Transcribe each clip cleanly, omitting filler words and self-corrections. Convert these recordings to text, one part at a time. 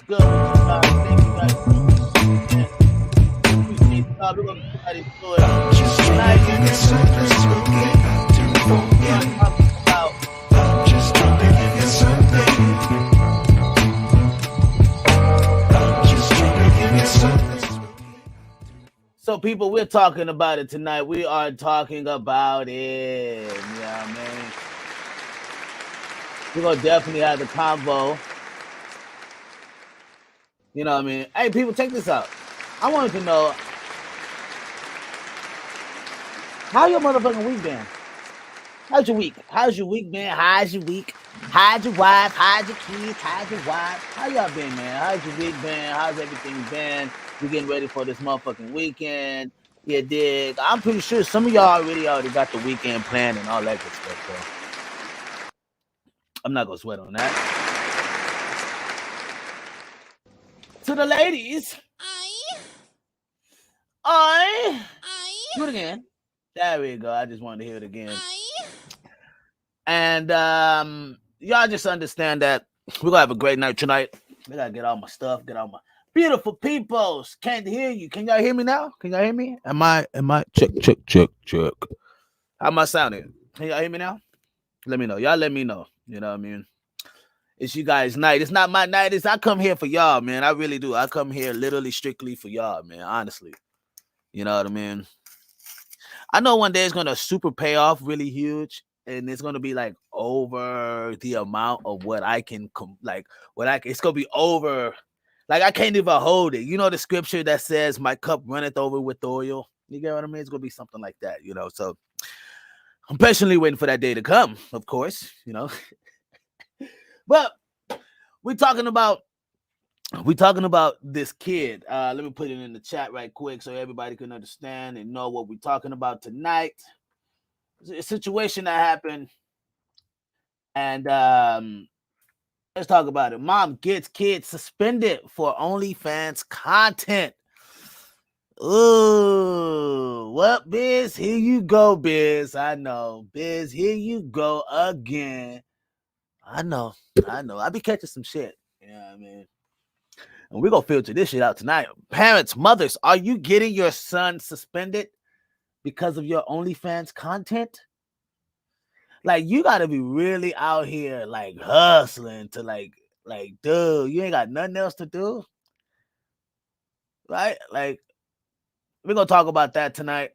good with you guys? Thank you guys. Appreciate y'all. We're gonna get right into it. Tonight, we are talking about so people, we're talking about it tonight. We are talking about it. Yeah, man. We're gonna definitely have the convo. You know what I mean? Hey, people, check this out. I wanted to know how your motherfucking week been? How's your week? How's your week been? How's your week? How's your wife? How's your kids? How's your wife? How y'all been, man? How's your week been? How's everything been? We're getting ready for this motherfucking weekend. You dig? I'm pretty sure some of y'all already got the weekend planned and all that good stuff, so I'm not gonna sweat on that. To the ladies, I do it again. There we go. I just wanted to hear it again. And y'all just understand that we're gonna have a great night tonight. We gotta get all my stuff, get all my beautiful peoples. Can't hear you. Can y'all hear me now? Can y'all hear me? Am I check? How am I sounding? Can y'all hear me now? Let me know. Y'all let me know. You know what I mean? It's you guys' night. It's not my night. I come here for y'all, man. I really do. I come here literally strictly for y'all, man. Honestly. You know what I mean? I know one day it's gonna super pay off really huge, and it's gonna be like over the amount of what I can it's gonna be over. Like I can't even hold it. You know the scripture that says my cup runneth over with oil. You get what I mean? It's gonna be something like that, you know. So I'm patiently waiting for that day to come, of course, you know. But we're talking about this kid. Let me put it in the chat right quick so everybody can understand and know what we're talking about tonight. It's a situation that happened, and let's talk about it. Mom gets kid suspended for OnlyFans content. Ooh, what, Biz? Here you go, Biz. I know, Biz. Here you go again. I know. I be catching some shit. You know what I mean? And we're going to filter this shit out tonight. Parents, mothers, are you getting your son suspended because of your OnlyFans content? Like, you got to be really out here, like, hustling to, like, dude, you ain't got nothing else to do? Right? Like, we're going to talk about that tonight.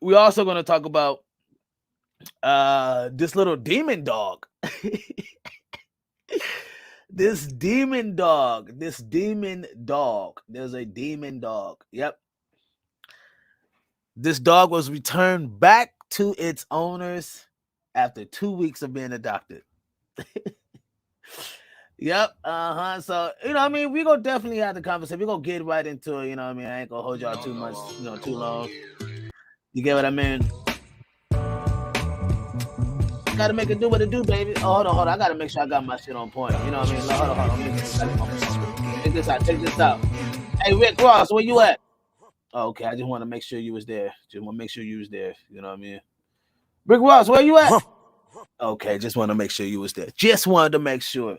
We're also going to talk about this little demon dog. This demon dog. There's a demon dog. Yep. This dog was returned back to its owners after 2 weeks of being adopted. Yep. So, you know what I mean? We're going to definitely have the conversation. We're going to get right into it. You know what I mean? I ain't going to hold y'all too much, too long. You get what I mean? Gotta make it do what it do, baby. Oh, hold on. I gotta make sure I got my shit on point. You know what I mean? Like, hold on. Check this out. Hey, Rick Ross, where you at? Oh, okay, I just want to make sure you was there. You know what I mean? Rick Ross, where you at? Okay, just want to make sure you was there. Just wanted to make sure.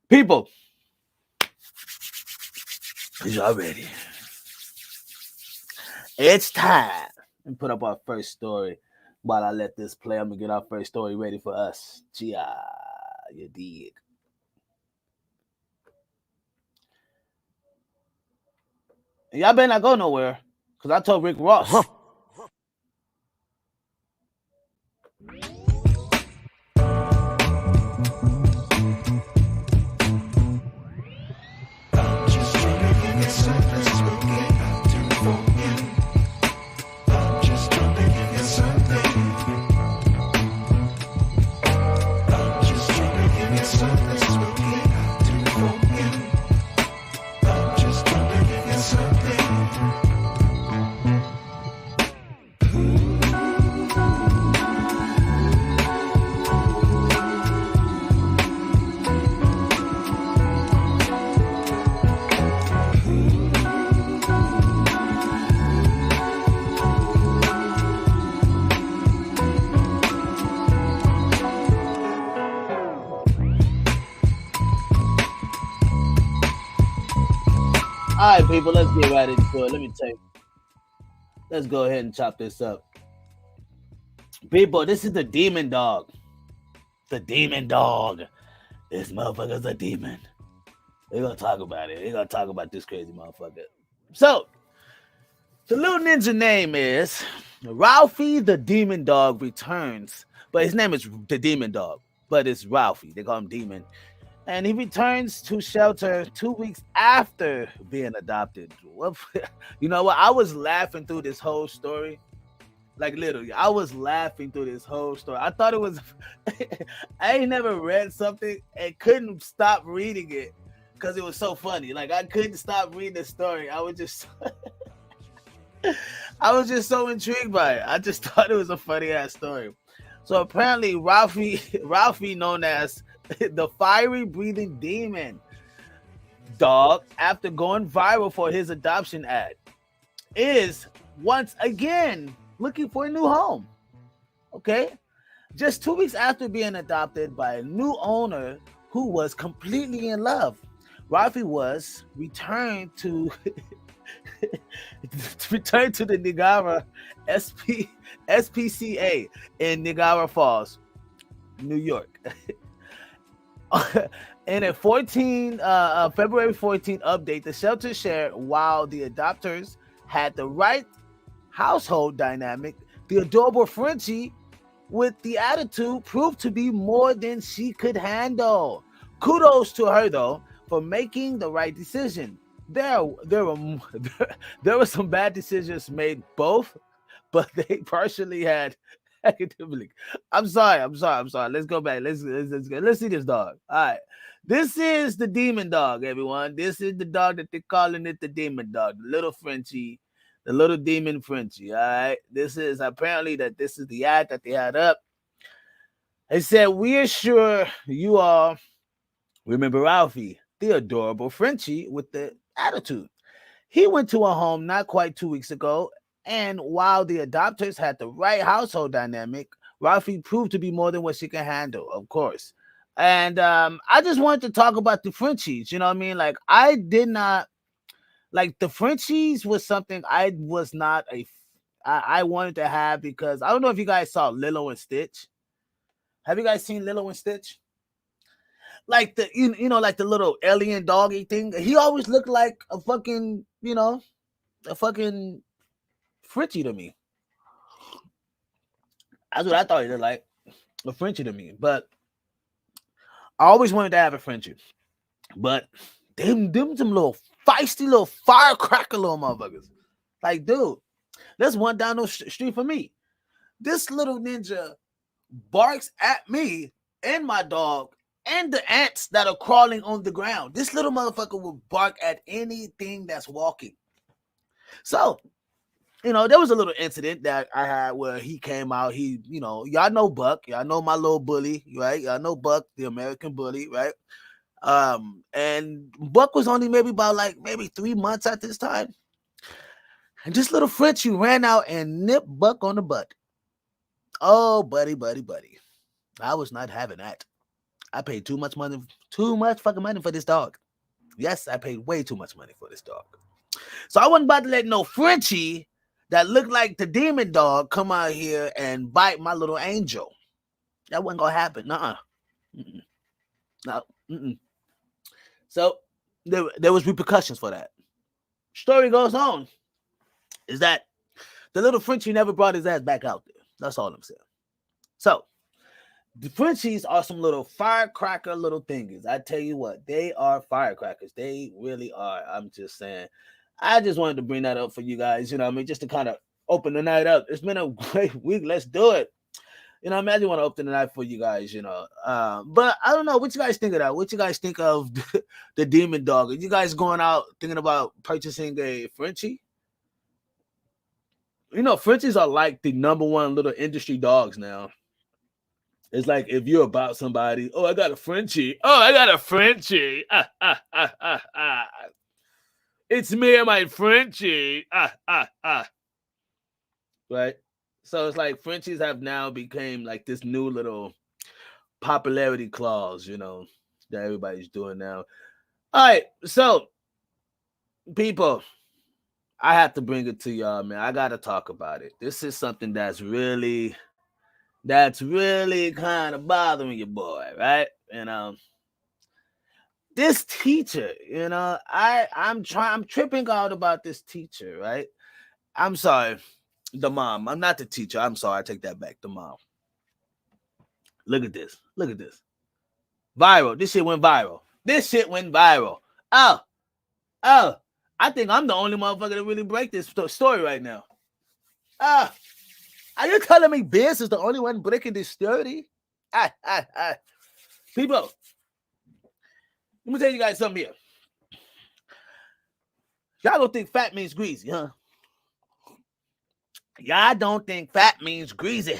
People, is y'all ready? It's time. And put up our first story. While I let this play, I'm going to get our first story ready for us. Gia, you dig. And y'all better not go nowhere, because I told Rick Ross. All right, people, let's get right into it. Let me tell you. Let's go ahead and chop this up. People, this is the demon dog. The demon dog. This motherfucker's a demon. We're going to talk about it. We're going to talk about this crazy motherfucker. So, the little ninja name is Ralphie the Demon Dog returns. But his name is the Demon Dog. But it's Ralphie. They call him Demon. And he returns to shelter 2 weeks after being adopted. You know what? I was laughing through this whole story. Like, literally, I was laughing through this whole story. I thought it was... I ain't never read something and couldn't stop reading it because it was so funny. Like, I couldn't stop reading the story. I was just... I was just so intrigued by it. I just thought it was a funny-ass story. So, apparently, Ralphie, known as the fiery breathing demon dog, after going viral for his adoption ad, is once again looking for a new home. Okay, just 2 weeks after being adopted by a new owner who was completely in love, Ralphie was returned to the Niagara SPCA in Niagara Falls, New York. In a February 14 update, the shelter shared while the adopters had the right household dynamic, the adorable Frenchie with the attitude proved to be more than she could handle. Kudos to her, though, for making the right decision. There were some bad decisions made both, but they partially had academic. I'm sorry. Let's go back. Let's see this dog. All right. This is the demon dog, everyone. This is the dog that they're calling it the demon dog, the little Frenchie, the little demon Frenchie. All right. This is the ad that they had up. They said, "We are sure you all remember Ralphie, the adorable Frenchie with the attitude. He went to a home not quite 2 weeks ago, and while the adopters had the right household dynamic, Ralphie proved to be more than what she can handle, of course." And I just wanted to talk about the Frenchies. You know what I mean? Like, I did not like the Frenchies was something I was not I wanted to have, because I don't know if you guys saw Lilo and Stitch. Have you guys seen Lilo and Stitch? Like the like the little alien doggy thing. He always looked like a fucking a fucking Frenchie to me. That's what I thought he looked like, a Frenchie to me. But I always wanted to have a Frenchie. But them some little feisty little firecracker little motherfuckers. Like, dude, there's one down the street for me. This little ninja barks at me and my dog and the ants that are crawling on the ground. This little motherfucker will bark at anything that's walking. So, there was a little incident that I had where he came out. He, y'all know Buck. Y'all know my little bully, right? Y'all know Buck, the American bully, right? And Buck was only maybe 3 months at this time. And this little Frenchie ran out and nipped Buck on the butt. Oh, buddy. I was not having that. I paid too much fucking money for this dog. Yes, I paid way too much money for this dog. So I wasn't about to let no Frenchie that looked like the demon dog come out here and bite my little angel. That wasn't gonna happen. No. So there was repercussions for that. Story goes on is that the little Frenchie never brought his ass back out there. That's all I'm saying. So the Frenchies are some little firecracker little thingies. I tell you what, they are firecrackers. They really are. I'm just saying. I just wanted to bring that up for you guys, just to kind of open the night up. It's been a great week. Let's do it. I just want to open the night for you guys, But I don't know. What you guys think of that? What you guys think of the demon dog? Are you guys going out thinking about purchasing a Frenchie? Frenchies are like the number one little industry dogs now. It's like if you're about somebody, oh, I got a Frenchie. Oh, I got a Frenchie. It's me and my Frenchie. Right? So it's like Frenchies have now became like this new little popularity clause, that everybody's doing now. All right. So People, I have to bring it to y'all, man. I gotta talk about it. This is something that's really kind of bothering your boy, right? This teacher, I'm tripping out about this teacher, right? I'm sorry, the mom. I'm not the teacher. I'm sorry, I take that back. The mom. Look at this. Look at this. Viral. This shit went viral. This shit went viral. Oh, oh. I think I'm the only motherfucker that really break this story right now. Ah, are you telling me Biz is the only one breaking this story? People, let me tell you guys something here. Y'all don't think fat means greasy, huh? Y'all don't think fat means greasy.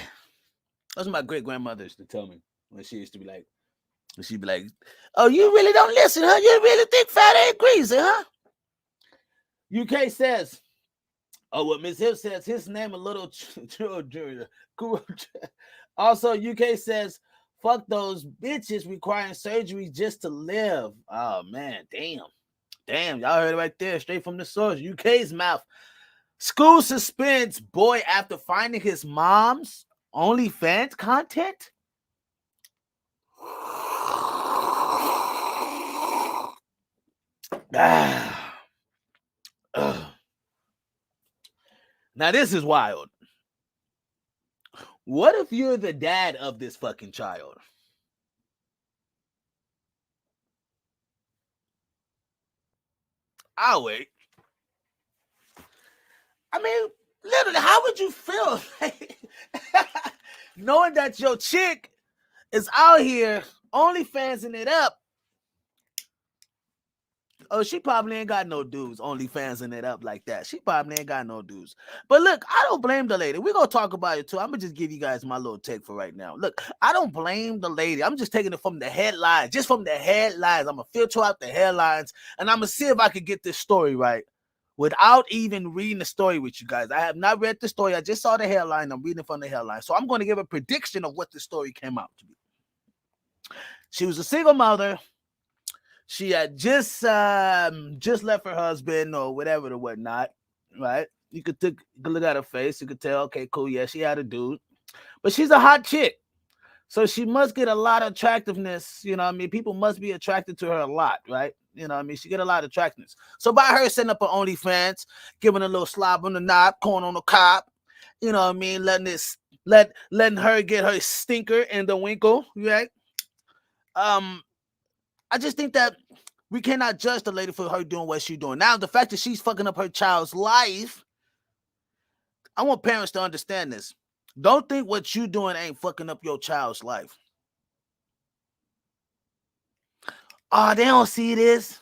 That's what my great grandmother used to tell me when she used to be like, she'd be like, "Oh, you really don't listen, huh? You really think fat ain't greasy, huh?" UK says, oh, what Miss Hill says, his name a little Also, UK says, fuck those bitches requiring surgery just to live. Oh man, damn, y'all heard it right there, straight from the source. UK's mouth. School suspends boy after finding his mom's OnlyFans content. Now this is wild. What if you're the dad of this fucking child? I'll wait. I mean, literally, how would you feel knowing that your chick is out here OnlyFansing it up? Oh, she probably ain't got no dudes OnlyFansing it up like that. She probably ain't got no dudes. But look, I don't blame the lady. We're going to talk about it too. I'm going to just give you guys my little take for right now. Look, I don't blame the lady. I'm just taking it from the headlines. Just from the headlines. I'm going to filter out the headlines, and I'm going to see if I can get this story right without even reading the story with you guys. I have not read the story. I just saw the headline. I'm reading from the headline. So I'm going to give a prediction of what the story came out to be. She was a single mother. She had just left her husband or whatever or whatnot, right? You could look at her face. You could tell, okay, cool, yeah, she had a dude. But she's a hot chick. So she must get a lot of attractiveness. You know what I mean? People must be attracted to her a lot, right? You know what I mean? She get a lot of attractiveness. So by her setting up her OnlyFans, giving a little slob on the knob, corn on the cob, you know what I mean? Letting her get her stinker in the winkle, right? I just think that we cannot judge the lady for her doing what she's doing. Now, the fact that she's fucking up her child's life, I want parents to understand this. Don't think what you doing ain't fucking up your child's life. Oh, they don't see this.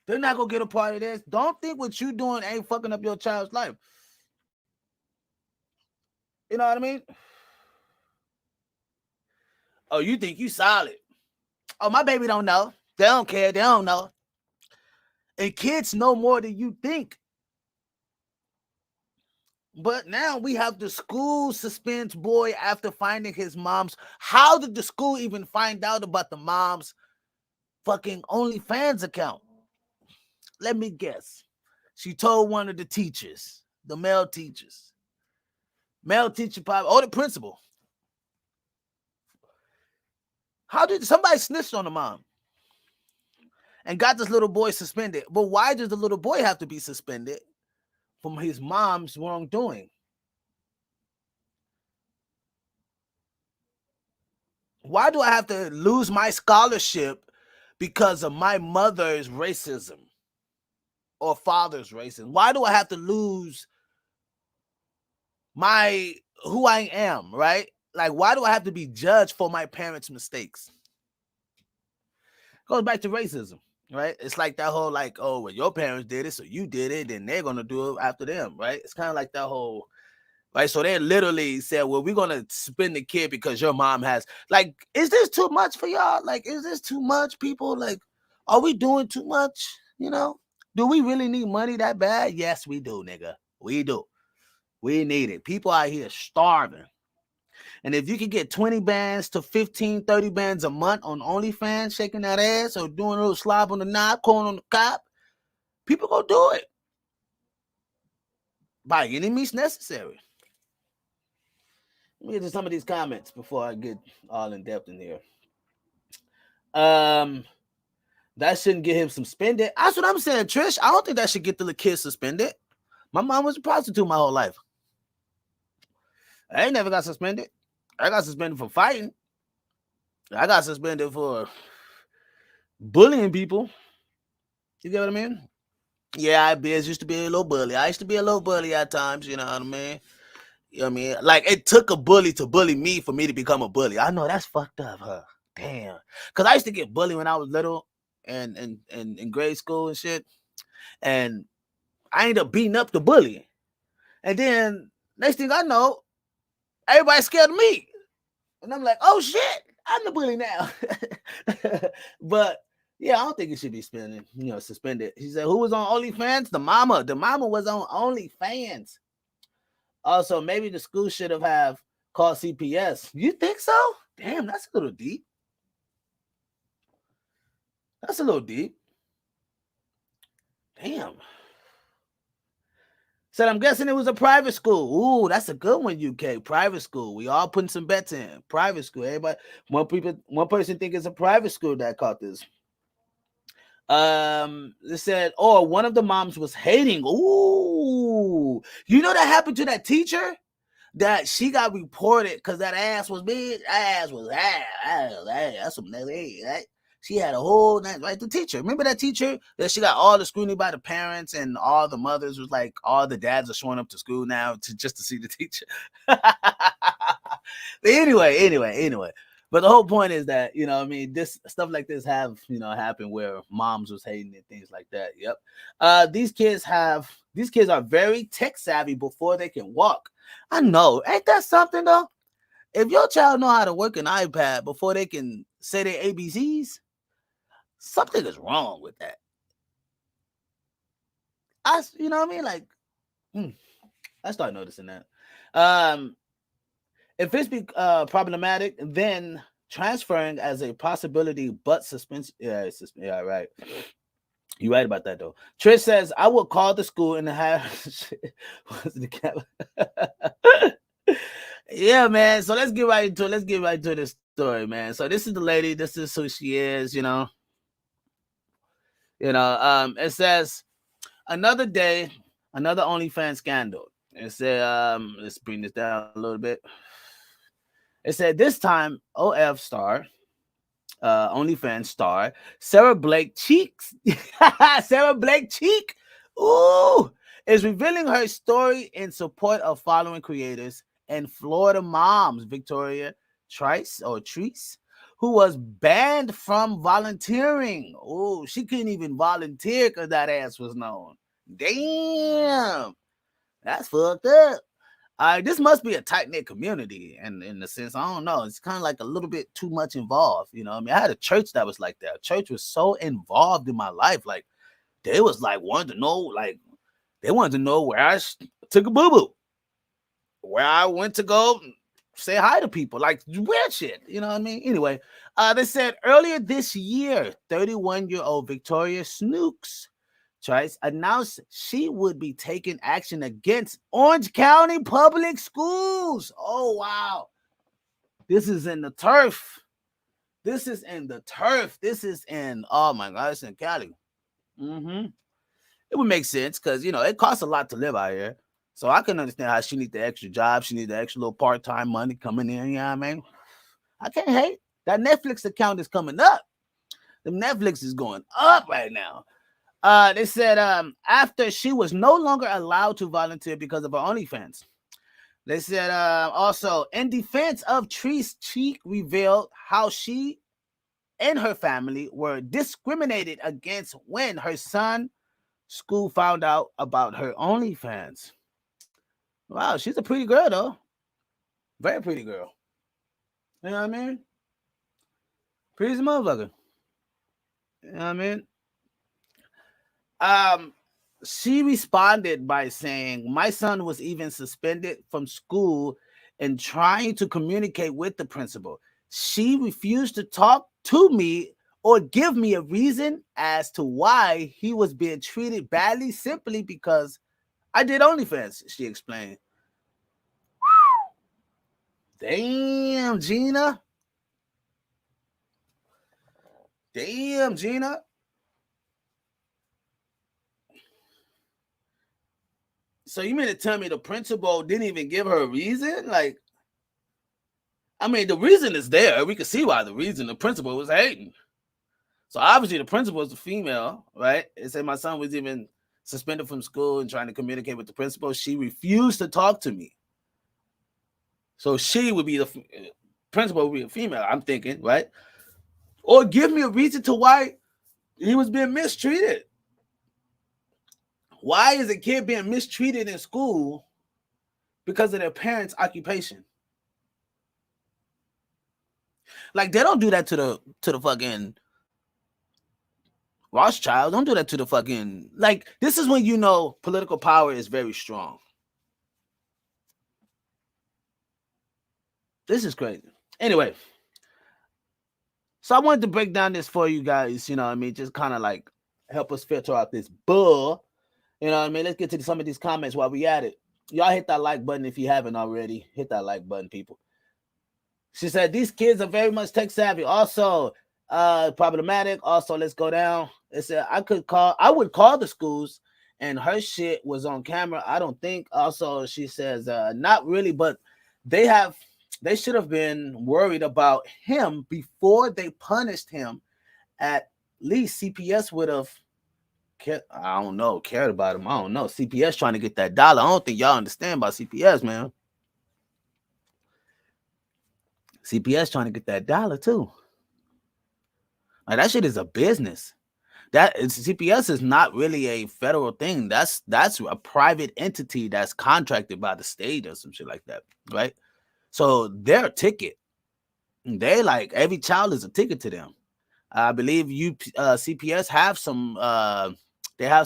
They're not going to get a part of this. Don't think what you doing ain't fucking up your child's life. You know what I mean? Oh, you think you solid. Oh, my baby don't know. They don't care. They don't know. And kids know more than you think. But now we have the school suspends boy after finding his mom's. How did the school even find out about the mom's fucking OnlyFans account? Let me guess. She told one of the teachers, the male teachers. Male teacher probably, or the principal. How did somebody snitch on the mom and got this little boy suspended? But why does the little boy have to be suspended from his mom's wrongdoing? Why do I have to lose my scholarship because of my mother's racism or father's racism? Why do I have to lose my who I am, right? Like, why do I have to be judged for my parents' mistakes? Goes back to racism, right? It's like that whole, like, oh, well, your parents did it, so you did it, then they're gonna do it after them, right? It's kind of like that whole, right? So they literally said, well, we're gonna spend the kid because your mom has. Like, is this too much for y'all? Like, is this too much, people? Like, are we doing too much? You know, do we really need money that bad? Yes, we do, nigga. We do. We need it. People out here starving. And if you could get 20 bands to 15, 30 bands a month on OnlyFans, shaking that ass or doing a little slob on the knob, calling on the cop, people go do it by any means necessary. Let me get to some of these comments before I get all in depth in here. That shouldn't get him suspended. That's what I'm saying, Trish. I don't think that should get the kid suspended. My mom was a prostitute my whole life. I ain't never got suspended. I got suspended for fighting. I got suspended for bullying people. You get what I mean? Yeah, I used to be a little bully. I used to be a little bully at times, you know what I mean? You know what I mean? Like, it took a bully to bully me for me to become a bully. I know that's fucked up, huh? Damn. Because I used to get bullied when I was little and in grade school and shit. And I ended up beating up the bully. And then, next thing I know, everybody's scared of me. And I'm like, oh, shit, I'm the bully now. But, yeah, I don't think it should be suspended. He said, who was on OnlyFans? The mama. The mama was on OnlyFans. Also, maybe the school should have called CPS. You think so? Damn, that's a little deep. That's a little deep. Damn. Said, I'm guessing it was a private school. Ooh, that's a good one, UK. Private school. We all putting some bets in. Private school. Everybody, one person think it's a private school that caught this. They said, one of the moms was hating. Ooh, you know that happened to that teacher? That she got reported because that ass was big. Ass was ass. That's some right? She had a whole night, right? The teacher. Remember that teacher that she got all the scrutiny by the parents and all the mothers was like, all the dads are showing up to school now just to see the teacher. Anyway. But the whole point is that, you know, I mean, this stuff like this have, happened where moms was hating and things like that. Yep. These kids are very tech savvy before they can walk. I know. Ain't that something though? If your child know how to work an iPad before they can say their ABCs, something is wrong with that. You know what I mean? Like, I start noticing that. If it's problematic, then transferring as a possibility, but suspension. Yeah, right. You're right about that though. Trish says, I will call the school and have yeah, man. So let's get right into it. Let's get right into this story, man. So this is the lady, this is who she is, it says another day, another OnlyFans scandal. It said, let's bring this down a little bit. It said this time OF star, OnlyFans star, Sara Blake Cheek, Sara Blake Cheek, is revealing her story in support of following creators and Florida moms, Victoria Trice, who was banned from volunteering. Oh, she couldn't even volunteer because that ass was known. Damn, that's fucked up. This must be a tight-knit community, and in the sense, I don't know, it's kind of like a little bit too much involved. You know what I mean? I had a church that was like that. Church was so involved in my life. Like, they was like wanted to know, they wanted to know where I took a boo-boo, where I went to go say hi to people, like weird shit. You know what I mean? Anyway, they said earlier this year, 31-year-old Victoria Snooks Trice announced she would be taking action against Orange County Public Schools. Oh, wow. This is in the turf. This is in, oh my God, it's in Cali. It would make sense because, it costs a lot to live out here. So I can understand how she needs the extra job. She needs the extra little part-time money coming in. You know what I mean? I can't hate. That Netflix account is coming up. The Netflix is going up right now. They said after she was no longer allowed to volunteer because of her OnlyFans. They said also in defense of Trice, Cheek revealed how she and her family were discriminated against when her son's school found out about her OnlyFans. Wow, she's a pretty girl though. Very pretty girl. You know what I mean? Pretty as a motherfucker. You know what I mean? She responded by saying, my son was even suspended from school and trying to communicate with the principal. She refused to talk to me or give me a reason as to why he was being treated badly simply because I did OnlyFans, she explained. Damn, Gina. Damn, Gina. So you mean to tell me the principal didn't even give her a reason? Like, I mean, the reason is there. We can see why the reason the principal was hating. So obviously the principal is a female, right? It said my son was even suspended from school and trying to communicate with the principal. She refused to talk to me. So she would be the principal would be a female, I'm thinking, right? Or give me a reason to why he was being mistreated. Why is a kid being mistreated in school because of their parents' occupation? Like, they don't do that to the fucking Rothschild. Don't do that to the fucking, like, this is when you know political power is very strong. This is crazy. Anyway, so I wanted to break down this for you guys, you know what I mean? Just kind of like help us filter out this bull. You know what I mean? Let's get to some of these comments while we at it. Y'all hit that like button if you haven't already. Hit that like button, people. She said, these kids are very much tech savvy. Also, problematic. Also, let's go down. It said, I would call the schools and her shit was on camera. I don't think. Also, she says, not really, but they should have been worried about him before they punished him. At least CPS would have, cared about him. I don't know. CPS trying to get that dollar. I don't think y'all understand about CPS, man. CPS trying to get that dollar too. Like, that shit is a business. CPS is not really a federal thing. That's a private entity that's contracted by the state or some shit like that, right? So they're a ticket. They like every child is a ticket to them. I believe CPS have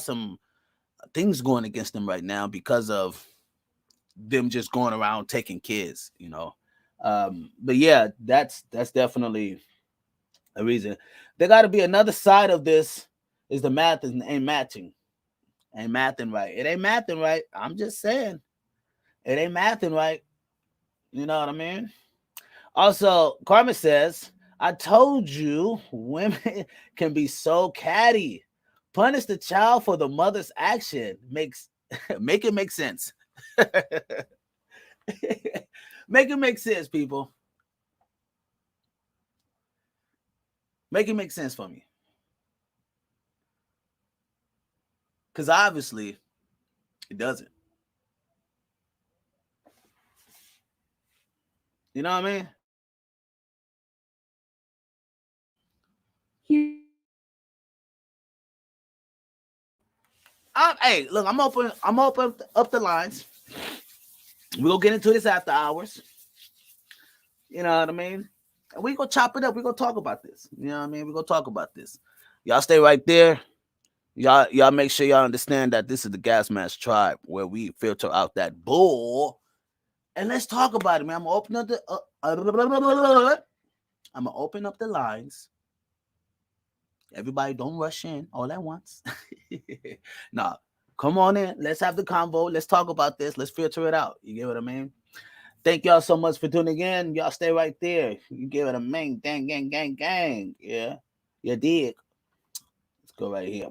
some things going against them right now because of them just going around taking kids, you know. But yeah, that's definitely a reason. There got to be another side of this. Is the math ain't matching. Ain't mathing right. It ain't mathing right. I'm just saying. It ain't mathing right. You know what I mean? Also, Carmen says, I told you women can be so catty. Punish the child for the mother's action. Make it make sense. Make it make sense, people. Make it make sense for me. Because obviously, it doesn't. You know what I mean? Hey, look, I'm open up the lines. We'll get into this after hours. You know what I mean? And we gonna chop it up. We gonna talk about this. You know what I mean? We gonna talk about this. Y'all stay right there. Y'all make sure y'all understand that this is the Gasmasktribe where we filter out that bull. And let's talk about it, man. I'm gonna open up the lines. Everybody don't rush in all at once. Nah, come on in. Let's have the convo. Let's talk about this. Let's filter it out. You get what I mean? Thank y'all so much for tuning in. Y'all stay right there. You give it a main gang. Yeah. You dig? Let's go right here.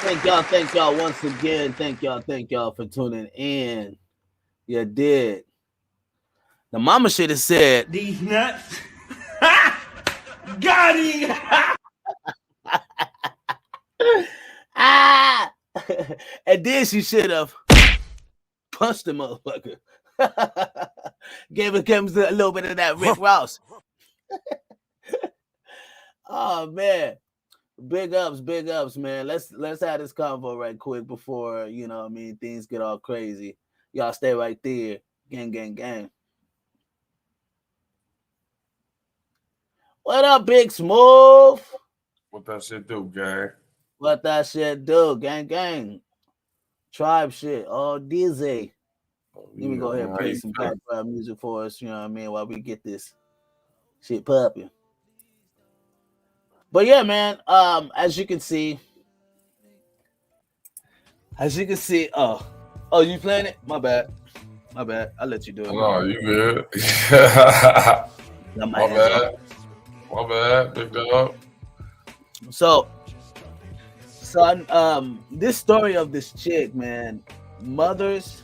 Thank y'all once again. Thank y'all for tuning in. You did. The mama should have said these nuts. Got him. ah, and then she should have punched the motherfucker. Gave him a little bit of that Rick Ross. Oh man, big ups, man. Let's have this convo right quick before things get all crazy. Y'all stay right there, gang. What up, Big Smooth? What that shit do, gang? What that shit do, gang? Tribe shit, all dizzy. Let me go ahead and play some background music for us, while we get this shit popping. But yeah, man, as you can see, oh, you playing it? My bad. I'll let you do it. No, you good. My bad, big dog. So, this story of this chick, man, mothers'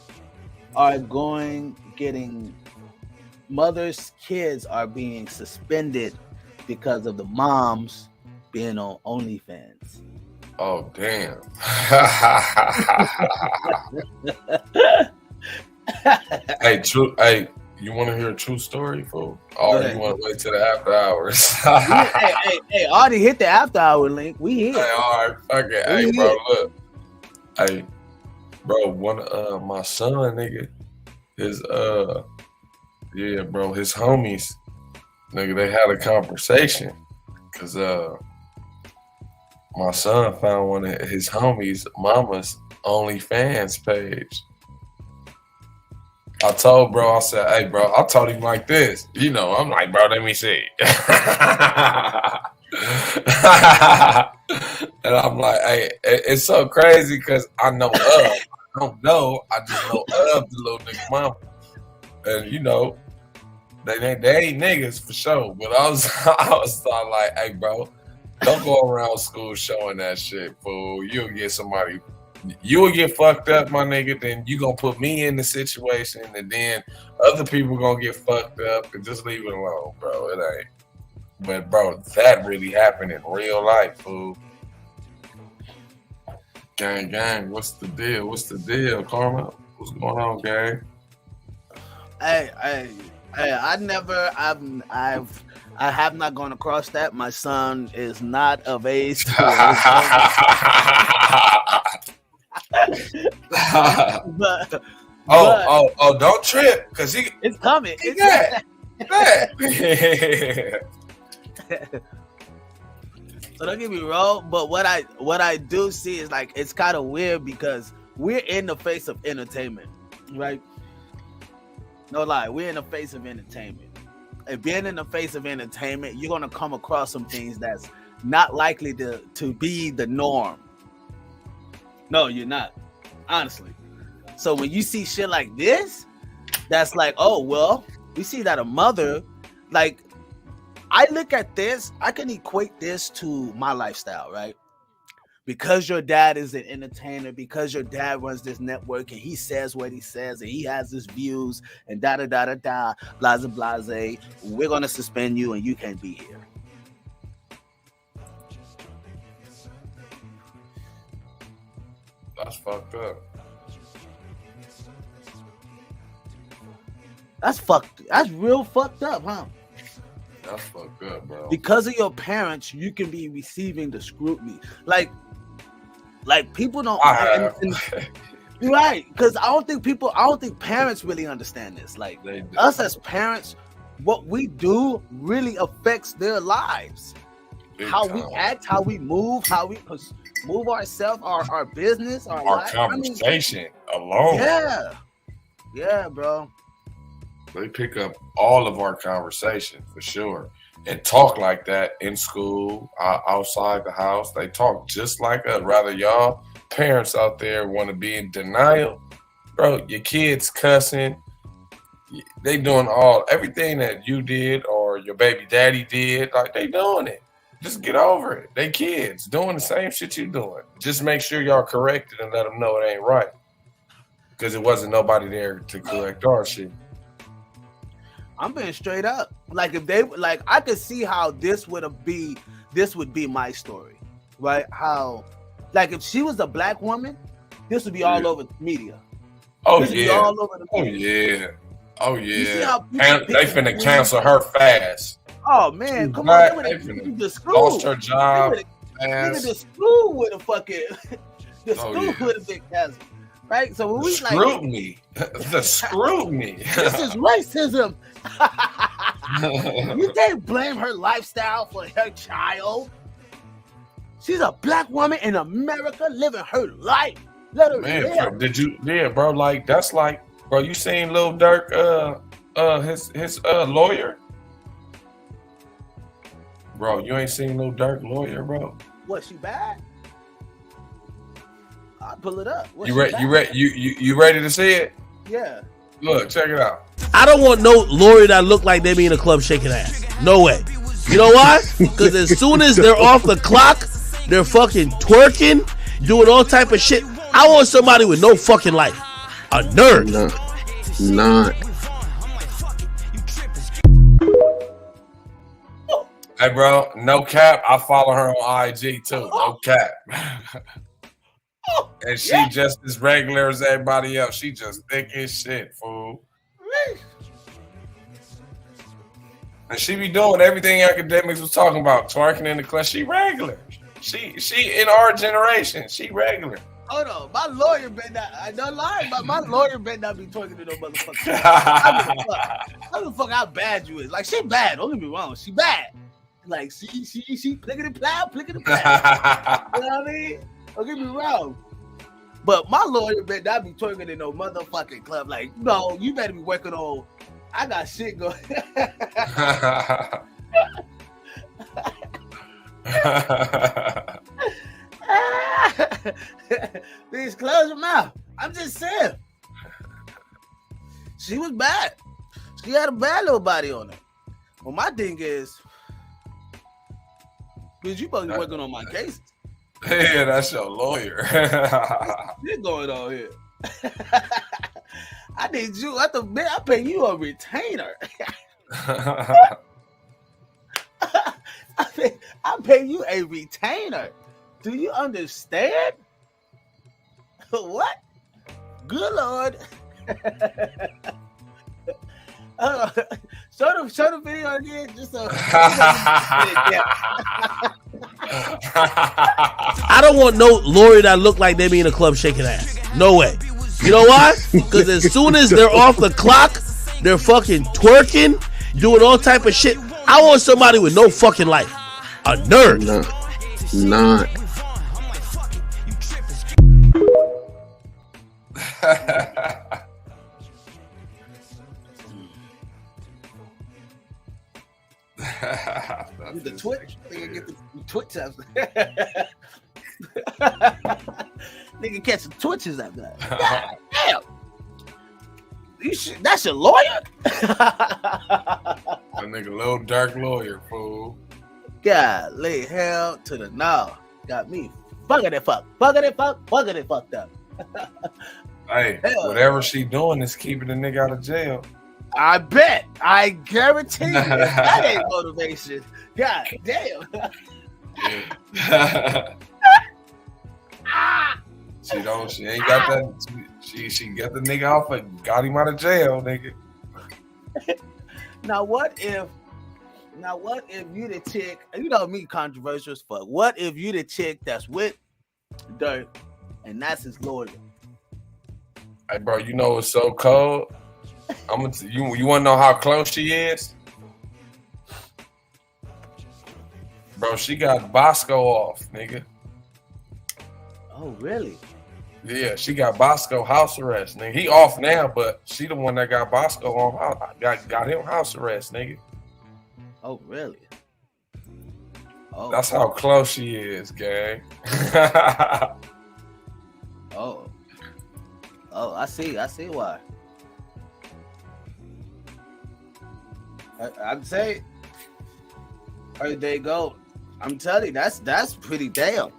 kids are being suspended because of the moms being on OnlyFans. Oh, damn. Hey, you want to hear a true story, fool? Or you want to wait till the after hours? hey, already hit the after hour link. We here. Hey, all right, okay. Hey, bro, look. Hey, bro, one of my son, nigga, his homies, nigga, they had a conversation because my son found one of his homies' mama's OnlyFans page. I said, hey, bro, I told him like this. I'm like, bro, let me see. And I'm like, hey, it's so crazy because I know of. I don't know. I just know of the little nigga mama. And, they ain't niggas for sure. But I was thought like, hey, bro, don't go around school showing that shit, fool. You'll get fucked up, my nigga. Then you gonna put me in the situation, and then other people gonna get fucked up, and just leave it alone, bro. It ain't. But bro, that really happened in real life, fool. Gang, what's the deal, Karma? What's going on, gang? I have not gone across that. My son is not of age. but don't trip, cause it's coming. So don't get me wrong, but what I do see is like it's kind of weird because we're in the face of entertainment, right? No lie, we're in the face of entertainment. And being in the face of entertainment, you're gonna come across some things that's not likely to be the norm. No, you're not. Honestly. So when you see shit like this, that's like, oh, well, we see that a mother, like, I look at this, I can equate this to my lifestyle, right? Because your dad is an entertainer, because your dad runs this network and he says what he says and he has his views and blase, we're going to suspend you and you can't be here. That's fucked up. That's real fucked up, huh? That's fucked up, bro. Because of your parents, you can be receiving the scrutiny. Like people don't. Right? Because I don't think parents really understand this. Like us as parents, what we do really affects their lives. How we act, how we move, how we move ourselves, our business, our life. Conversation alone. Yeah, bro. They pick up all of our conversation for sure and talk like that in school, outside the house. They talk just like us. Rather y'all parents out there want to be in denial, bro. Your kids cussing, they doing everything that you did or your baby daddy did. Like they doing it. Just get over it. They kids doing the same shit you doing. Just make sure y'all correct it and let them know it ain't right. Because it wasn't nobody there to correct our shit. I'm being straight up. Like if they like, I could see how this would be my story, right? How, like if she was a black woman, this would be all over the media. Oh this yeah. All over the media. Oh yeah. They finna cancel her fast. Oh man, come on! They would have lost her job. They the school would have fucking the school would have been canceled, right? So when we scrutiny, the scrutiny. This is racism. You can't blame her lifestyle for her child. She's a black woman in America living her life. Let her live. Did you? Yeah, bro. Like that's like, bro. You seen Lil Durk? His lawyer. Bro, you ain't seen Lil Durk lawyer, bro. What, she bad? I'll pull it up. You ready to see it? Yeah. Look, check it out. I don't want no lawyer that look like they be in a club shaking ass. No way. You know why? Because as soon as they're off the clock, they're fucking twerking, doing all type of shit. I want somebody with no fucking life. A nerd. Not. Hey, bro, no cap. I follow her on IG too. No cap. And she just as regular as everybody else. She just thick as shit, fool. And she be doing everything academics was talking about. Twerking in the class. She regular. She in our generation. She regular. Hold on. My lawyer better not. I don't lie, but my lawyer better not be talking to no motherfucker. I don't give a fuck how bad you is. Like, she bad. Don't get me wrong. She bad. Like, she plickety-plow. You know what I mean? Don't get me wrong. But my lawyer better not be twerking in no motherfucking club. Like, no, you better be working on. I got shit going. Please close your mouth. I'm just saying. She was bad. She had a bad little body on her. Well, my thing is, because you supposed to be working on my cases. Yeah, that's your lawyer. What's going on here? I need you. I pay you a retainer. I pay you a retainer. Do you understand? What? Good Lord. Show the video again, just so. I don't want no lawyer that look like they be in a club shaking ass. No way. You know why? Because as soon as they're off the clock, they're fucking twerking, doing all type of shit. I want somebody with no fucking life. A nerd. Not. With the Twitch, get the Twitch up. Nigga catch some Twitches after that. God damn. That's your lawyer? That nigga Lil Durk lawyer, fool. Golly, hell to the no. Got me fucked up. Hey, hell. Whatever she doing is keeping the nigga out of jail. I bet. I guarantee you that ain't motivation. God damn. She ain't got that. She got the nigga off and got him out of jail, nigga. Now what if you the chick, you know me, controversial as fuck. What if you the chick that's with Durk and that's his lawyer? Hey, bro, you know it's so cold. You want to know how close she is? Bro, she got Bosco off, nigga. Oh, really? Yeah, she got Bosco house arrest, nigga. He off now, but she the one that got Bosco on. Got him house arrest, nigga. Oh, really? Oh, that's how close she is, gang. Oh, I see why. I'd say, there you go. I'm telling you, that's pretty damn.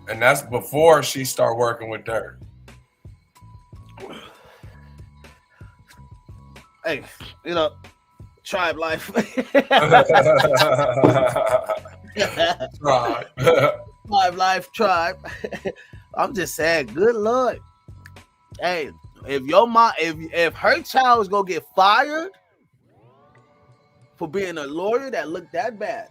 And that's before she start working with dirt. Hey, you know, tribe life. Right. Tribe life, tribe. I'm just saying, good Lord. Hey, if your mom, if her child was gonna get fired for being a lawyer that looked that bad.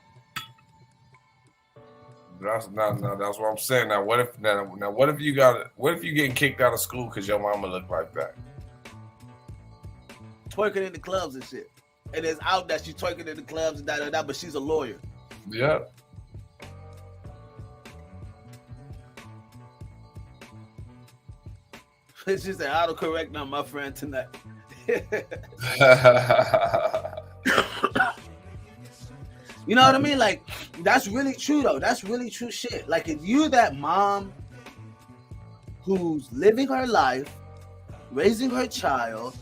That's what I'm saying. Now what if you getting kicked out of school because your mama look like that? Twerking in the clubs and shit. And it's out that she's twerking in the clubs and da, but she's a lawyer. Yeah. She said, autocorrect on my friend tonight. You know what I mean? Like, that's really true, though. That's really true shit. Like, if you that mom who's living her life, raising her child,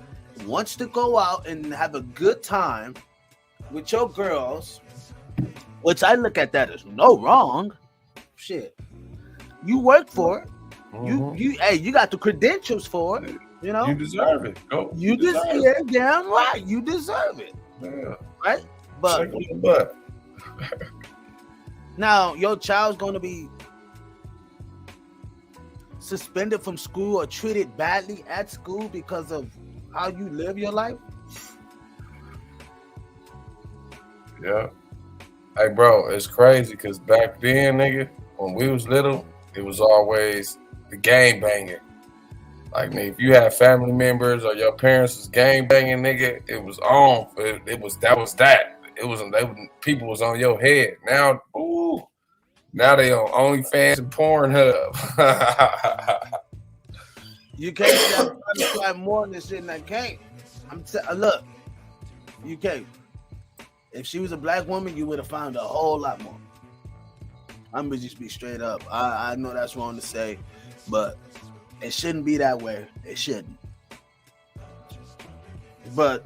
wants to go out and have a good time with your girls, which I look at that as no wrong. Shit. You work for it. Mm-hmm. You got the credentials for it. You know? You deserve it. Go. You deserve it. Damn right. You deserve it. Yeah. Right? But check on the butt. Now, your child's going to be suspended from school or treated badly at school because of how you live your life? Yeah. Hey, bro, it's crazy because back then, nigga, when we was little, it was always the gang banging. Like, nigga, if you had family members or your parents was gang banging, nigga, it was on. It was that. People was on your head. Now, now they on OnlyFans and Pornhub. You can't satisfy more than this shit, and I can't. Look, you can't. If she was a black woman, you would have found a whole lot more. I'm gonna just be straight up. I know that's wrong to say, but it shouldn't be that way. It shouldn't. But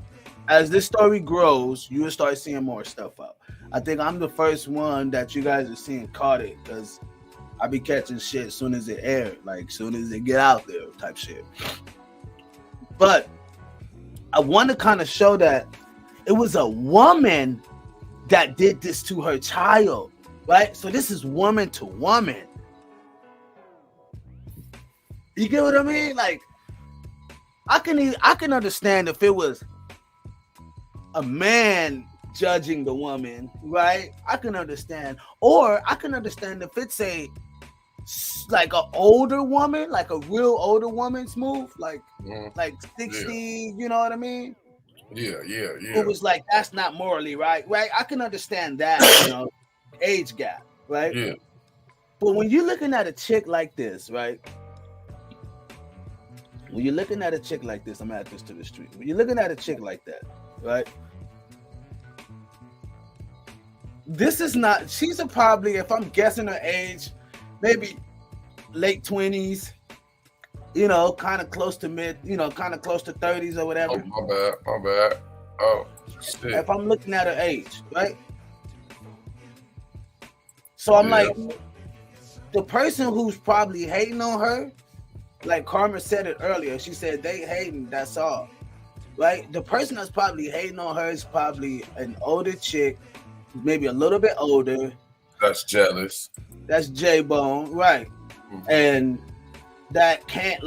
as this story grows, you will start seeing more stuff out. I think I'm the first one that you guys are seeing caught it because I be catching shit as soon as it aired, like soon as it get out there type shit. But I want to kind of show that it was a woman that did this to her child, right? So this is woman to woman. You get what I mean? Like, I can understand if it was a man judging the woman, right? I can understand. Or I can understand if it's like an older woman, like a real older woman's move, like 60, you know what I mean? Yeah. It was like, that's not morally right? I can understand that, age gap, right? Yeah. But when you're looking at a chick like this, right? When you're looking at a chick like this, I'm at this to the street. When you're looking at a chick like that, right? This is not, she's probably, if I'm guessing her age, maybe late 20s, kind of close to kind of close to 30s or whatever. Oh, my bad. Oh, shit. If I'm looking at her age, right? So I'm like, the person who's probably hating on her, like Karma said it earlier, she said they hating, that's all, right? The person that's probably hating on her is probably an older chick, maybe a little bit older. That's jealous. That's J-Bone, right? Mm-hmm. And that can't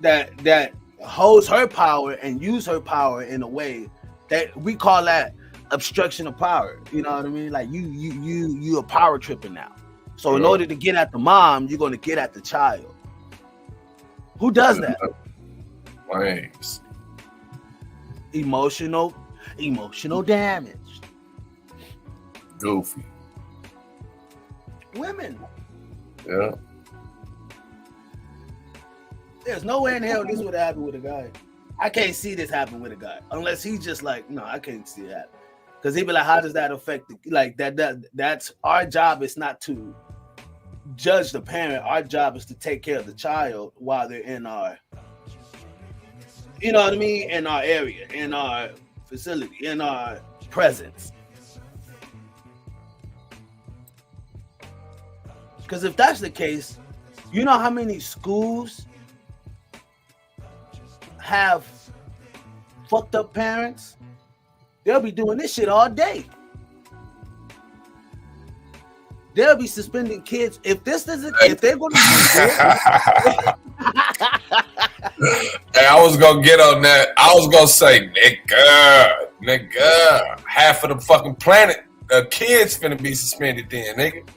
that holds her power and use her power in a way that we call that obstruction of power. You know what I mean? Like you a power tripper now. So in order to get at the mom, you're going to get at the child. Who does that? Thanks. Emotional damage. Goofy. Women. Yeah. There's no way in hell this would happen with a guy. I can't see this happen with a guy unless he's just like, no, I can't see that. Because he'd be like, how does that affect that's our job is not to judge the parent. Our job is to take care of the child while they're in our, you know what I mean, in our area, in our facility, in our presence. Because if that's the case, you know how many schools have fucked up parents? They'll be doing this shit all day. They'll be suspending kids if this isn't. If they're going to do this. Hey, I was gonna get on that. I was gonna say, nigga, half of the fucking planet, kids finna be suspended then, nigga.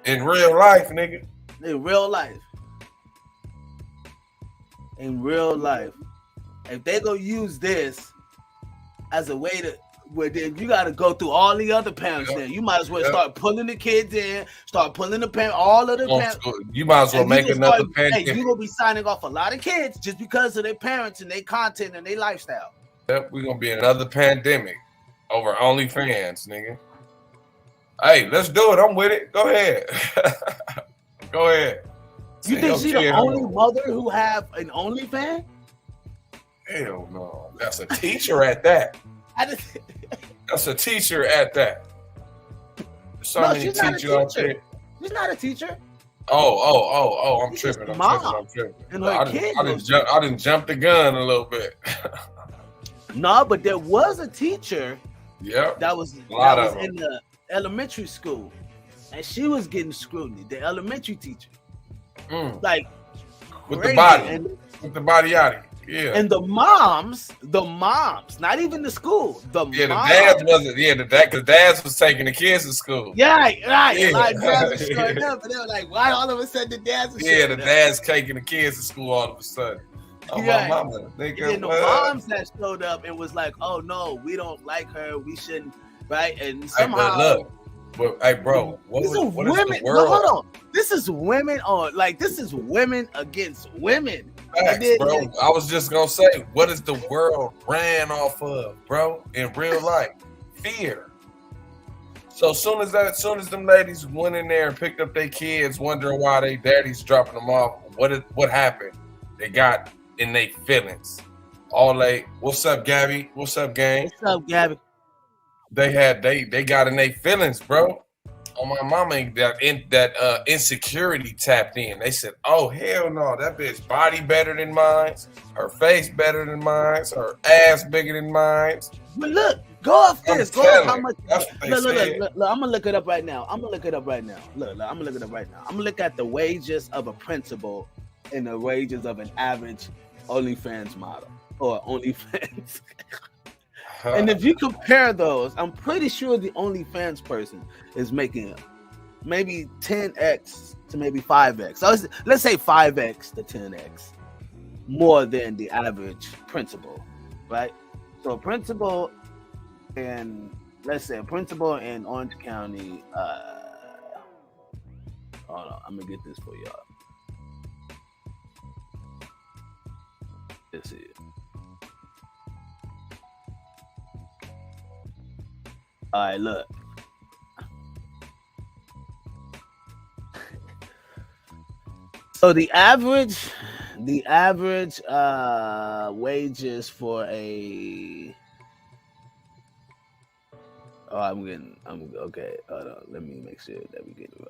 In real life, nigga. In real life. In real life. If they gonna use this as a way to, where then you got to go through all the other parents. Then you might as well start pulling the kids in, start pulling the parents, all of the parents. You might as well make another pandemic. Hey, you're gonna be signing off a lot of kids just because of their parents and their content and their lifestyle. Yep, we're gonna be in another pandemic over OnlyFans, nigga. Hey, let's do it. I'm with it. Go ahead. Go ahead. You think she's the only mother who have an OnlyFans? Hell no. That's a teacher at that. That's a teacher at that. So no, many she's not a teacher. She's not a teacher. Oh, I'm tripping. I'm tripping. And her kid I didn't jump the gun a little bit. No, but there was a teacher. Yeah. That was in the elementary school. And she was getting scrutiny. The elementary teacher. Like with the body. With the body out of it. Yeah. And the moms, not even the school. The dads wasn't. Yeah, the dads was taking the kids to school. Yeah, right. Yeah. Like dads were showing up, and they were like, "Why all of a sudden the dads?" The dads taking the kids to school all of a sudden. Oh my mama! And the moms that showed up and was like, "Oh no, we don't like her. We shouldn't." Right? And somehow, look. But hey, bro, what is the world? Hold on. This is women against women. Facts, bro. I was just gonna say, what is the world ran off of, bro? In real life, fear. So as soon as them ladies went in there and picked up their kids, wondering why their daddy's dropping them off, what happened? They got in their feelings. What's up, Gabby? What's up, gang? What's up, Gabby? They got in their feelings, bro. On my mama, that insecurity tapped in. They said, "Oh hell no, that bitch body better than mine, her face better than mine, her ass bigger than mine." But look, go off this. Go off how much. Look, I'm gonna look it up right now. Look, I'm gonna look it up right now. I'm gonna look at the wages of a principal and the wages of an average OnlyFans model or OnlyFans. And if you compare those, I'm pretty sure the OnlyFans person is making maybe 10x to maybe 5x. So let's say 5x to 10x more than the average principal, right? So a principal in Orange County, hold on, I'm gonna get this for y'all. Let's see. All right, look. So the average wages for a I'm okay. Hold on, let me make sure that we get it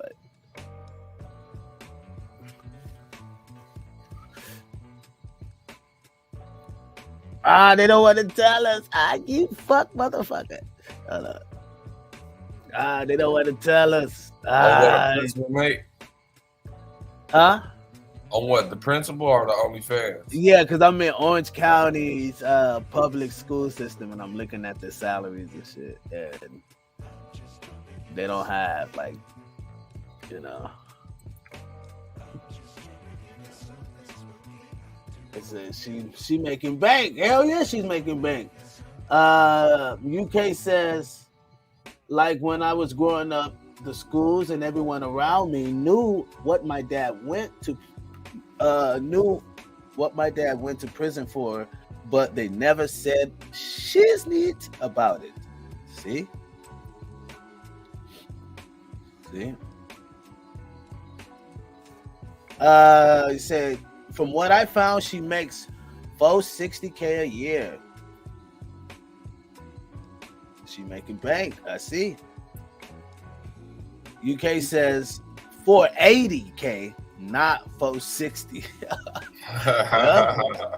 right. They don't want to tell us. You fuck motherfucker. Hold on. They don't want to tell us. Huh? On what, the principal or the OnlyFans? Yeah, because I'm in Orange County's public school system and I'm looking at the salaries and shit. And they don't have, like, you know. She making bank. Hell yeah, she's making bank. UK says, like when I was growing up, the schools and everyone around me knew what my dad went to prison for, but they never said shiznit about it. See? He said, from what I found, she makes $460K a year. She making bank. I see. UK says 480K, not 460.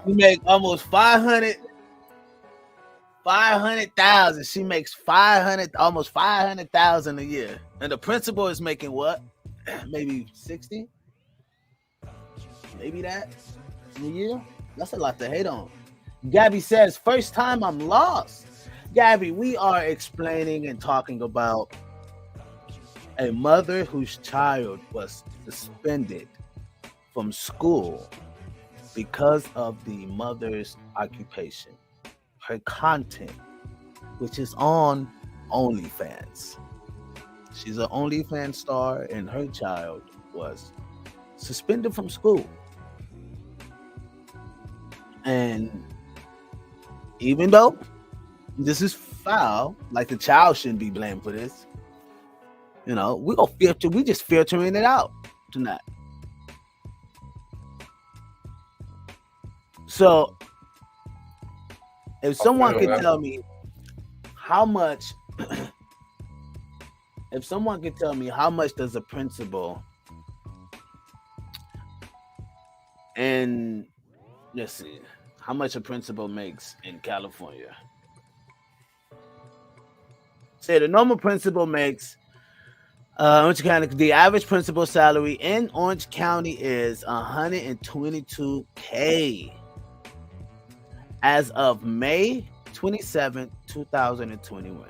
You make almost 500,000. She makes 500, almost 500,000 a year, and the principal is making what? Maybe 60, maybe that in a year. That's a lot to hate on. Gabby says, first time I'm lost. Gabby, we are explaining and talking about a mother whose child was suspended from school because of the mother's occupation, her content, which is on OnlyFans. She's an OnlyFans star, and her child was suspended from school. And even though this is foul, like the child shouldn't be blamed for this, you know, we just filtering it out tonight. So if someone could tell me how much if someone could tell me how much does a principal, and let's see how much a principal makes in California. Say the normal principal makes Orange County, the average principal salary in Orange County is $122K as of May 27, 2021.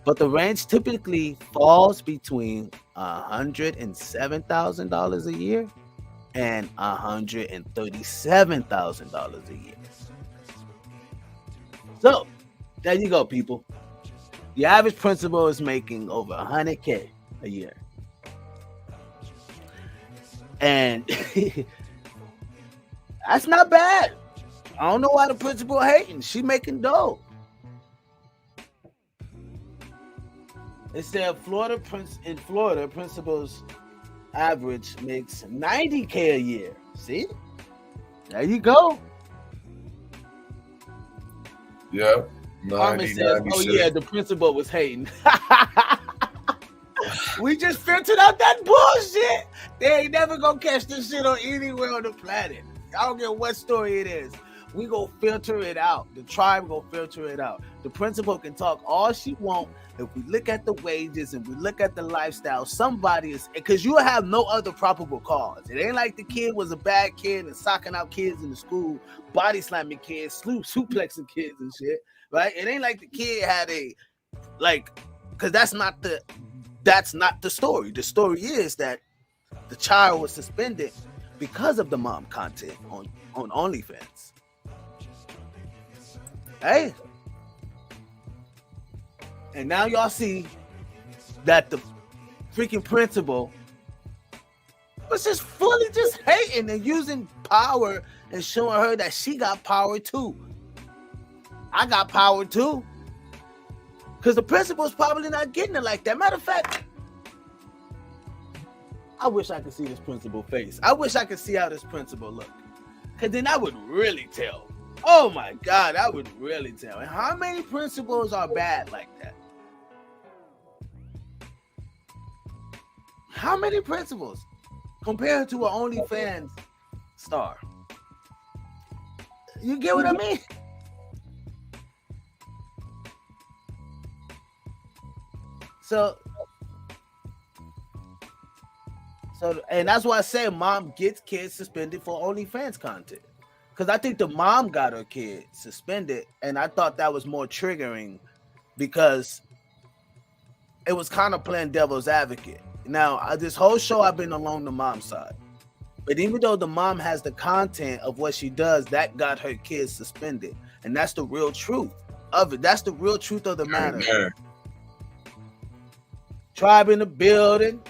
But the range typically falls between $107,000 a year and $137,000 a year. So there you go, people. The average principal is making over $100K a year. And that's not bad. I don't know why the principal hating. She making dough. It said in Florida, principals average makes $90K a year. See? There you go. Yep. Carmen says, oh yeah, the principal was hating. We just filtered out that bullshit. They ain't never gonna catch this shit on anywhere on the planet. I don't care what story it is. We gonna filter it out. The tribe gonna filter it out. The principal can talk all she want. If we look at the wages and we look at the lifestyle, somebody is, because you have no other probable cause. It ain't like the kid was a bad kid and socking out kids in the school, body slamming kids, suplexing kids and shit, right? It ain't like the kid had because that's not the story. The story is that the child was suspended because of the mom content on OnlyFans. Hey. And now y'all see that the freaking principal was just fully just hating and using power and showing her that she got power too. I got power too. Because the principal's probably not getting it like that. Matter of fact, I wish I could see this principal face. I wish I could see how this principal look. Because then I would really tell. Oh my God, I would really tell. And how many principals are bad like that? How many principals compared to an OnlyFans star? You get what I mean? So, and that's why I say mom gets kids suspended for OnlyFans content. Because I think the mom got her kid suspended, and I thought that was more triggering because it was kind of playing devil's advocate. Now, this whole show I've been along the mom side. But even though the mom has the content of what she does, that got her kids suspended. And that's the real truth of it. That's the real truth of the matter. Yeah. Tribe in the building.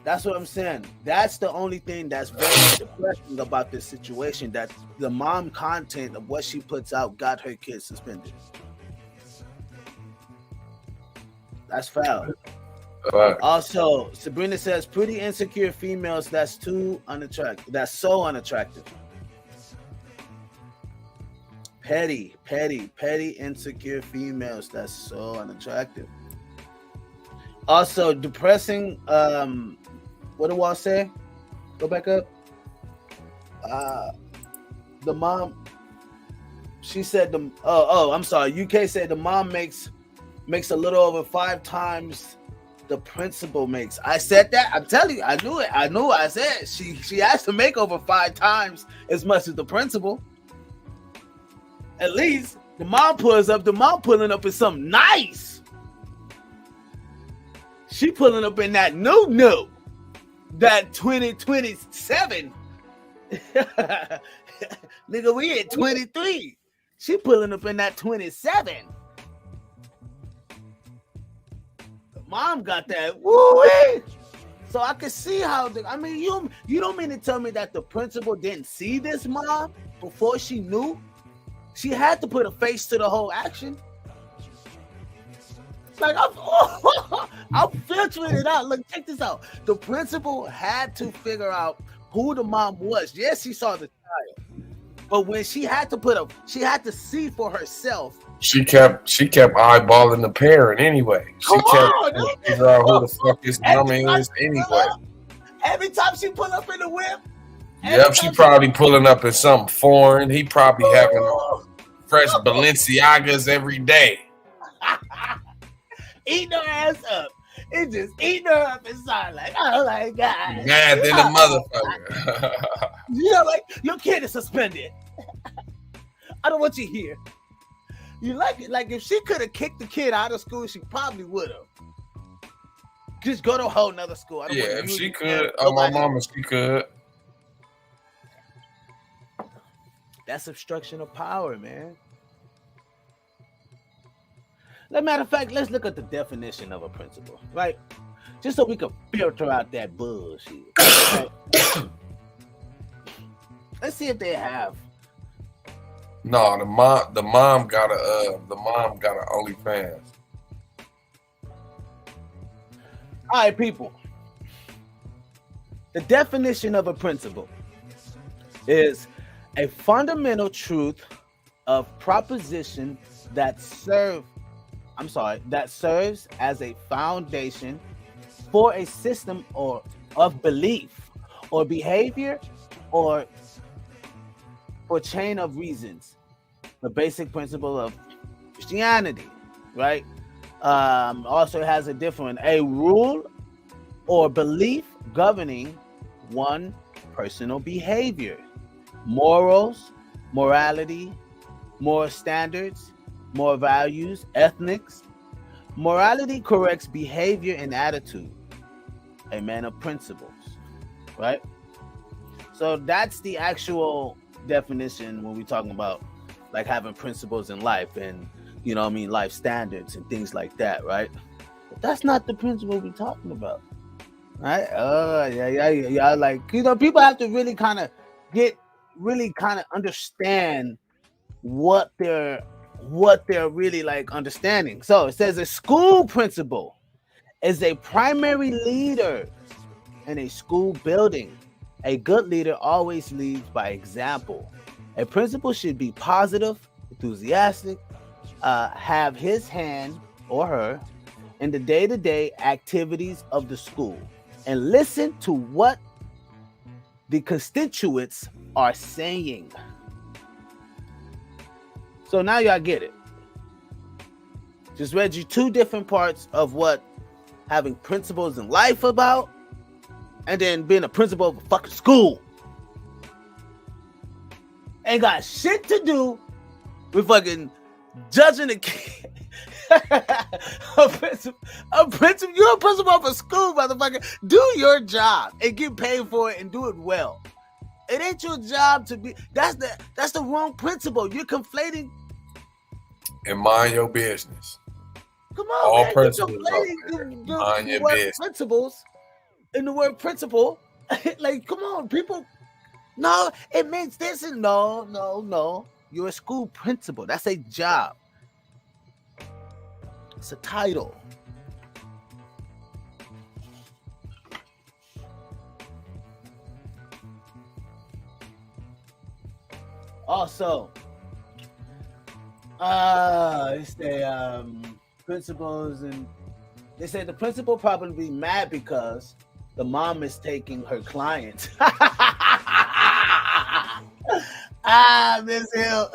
That's what I'm saying. That's the only thing that's very depressing about this situation, that the mom content of what she puts out got her kids suspended. That's foul. Also, Sabrina says, pretty insecure females, that's too unattractive. That's so unattractive. Petty, insecure females, that's so unattractive. Also, depressing. What do I say? Go back up. The mom. She said the. I'm sorry. UK said the mom makes a little over 5 times the principal makes. I said that. I'm telling you, I knew it. I said she has to make over 5 times as much as the principal. At least the mom pulls up. The mom pulling up in something nice. She pulling up in that new, that 2027. Nigga, we at 23. She pulling up in that 27. Mom got that woo-wee. So I can see how you don't mean to tell me that the principal didn't see this mom before she knew? She had to put a face to the whole action. Like I'm filtering it out. Look, check this out. The principal had to figure out who the mom was. Yes, she saw the child. But when she had to see for herself. She kept eyeballing the parent anyway. She kept figure out who the fuck this dummy is anyway. Every time she pull up in the whip. Yep, she probably pulling up in something foreign. He probably having fresh Balenciagas every day. Eating her ass up. It's just eating her up inside. Like, oh my God. Mad than a motherfucker. You know, like, your kid is suspended. I don't want you here. You like it? Like, if she could have kicked the kid out of school, she probably would have. Just go to a whole nother school. Yeah, if she could. Oh, my mama, she could. That's obstruction of power, man. As a matter of fact, let's look at the definition of a principal, right? Just so we can filter out that bullshit. Right? Let's see if they have. No, the mom got a OnlyFans. All right, people. The definition of a principle is a fundamental truth of proposition that serves as a foundation for a system of belief or behavior or for chain of reasons. The basic principle of Christianity, right? Also has a rule or belief governing one personal behavior, morals, morality, moral standards, moral values, ethics. Morality corrects behavior and attitude, a man of principles, right? So that's the actual definition when we're talking about like having principles in life and, you know what I mean, life standards and things like that, right? But that's not the principle we're talking about, right? Yeah. Like, you know, people have to really kind of understand what they're really like understanding. So it says a school principal is a primary leader in a school building. A good leader always leads by example. A principal should be positive, enthusiastic, have his hand or her in the day-to-day activities of the school, and listen to what the constituents are saying. So now y'all get it. Just read you 2 different parts of what having principles in life about, and then being a principal of a fucking school. Ain't got shit to do with fucking judging a kid. a principal, you're a principal of a school, motherfucker. Do your job and get paid for it and do it well. It ain't your job to be. That's the wrong principle. You're conflating. And mind your business. Come on, all man. principles. Mind your business. Principles. In the word principle, like, come on, people. No, it means this and no. You're a school principal. That's a job. It's a title. Also, it's the principles and They said the principal probably be mad because the mom is taking her client. Miss Hill.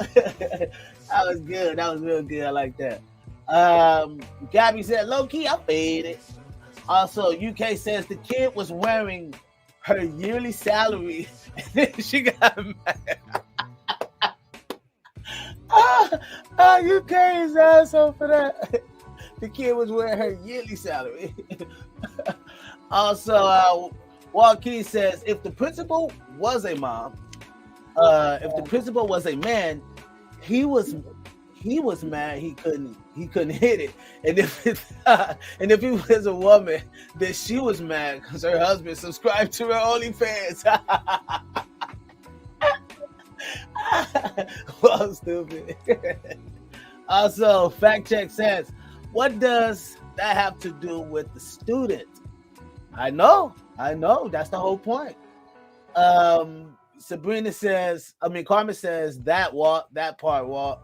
That was good. That was real good. I like that. Gabby said, low key, I faded. Also, UK says the kid was wearing her yearly salary. She got mad. UK is asshole for that. The kid was wearing her yearly salary. Also, Joaquin says, if the principal was a mom, if the principal was a man, he was mad he couldn't hit it, and if he was a woman, then she was mad because her husband subscribed to her OnlyFans. Well, stupid. Also, fact check says, what does that have to do with the student? I know, that's the whole point. Sabrina says, Carmen says that part, Walt.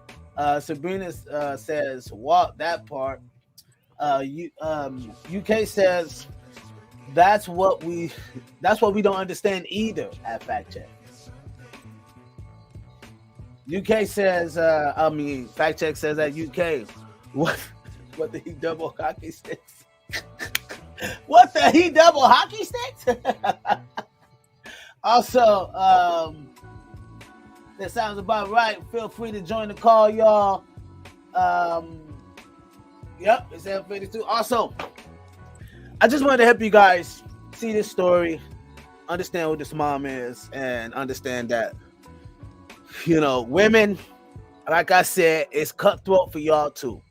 Sabrina says Walt, that part. UK says that's what we don't understand either at fact check. UK says fact check says at UK what the he double hockey sticks. What the he double hockey sticks? Also, that sounds about right. Feel free to join the call, y'all. Yep, it's 7:52. Also, I just wanted to help you guys see this story, understand who this mom is, and understand that, women, like I said, it's cutthroat for y'all too.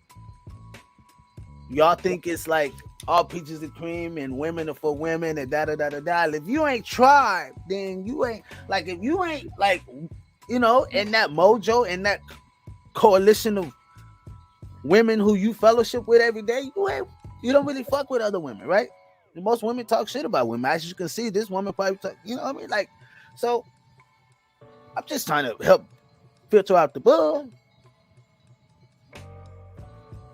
Y'all think it's like all peaches and cream and women are for women and da-da-da-da-da. If you ain't tried, then you ain't, like, if you ain't, like, in that mojo, in that coalition of women who you fellowship with every day, you don't really fuck with other women, right? And most women talk shit about women. As you can see, this woman probably talk, like, so I'm just trying to help filter out the bull.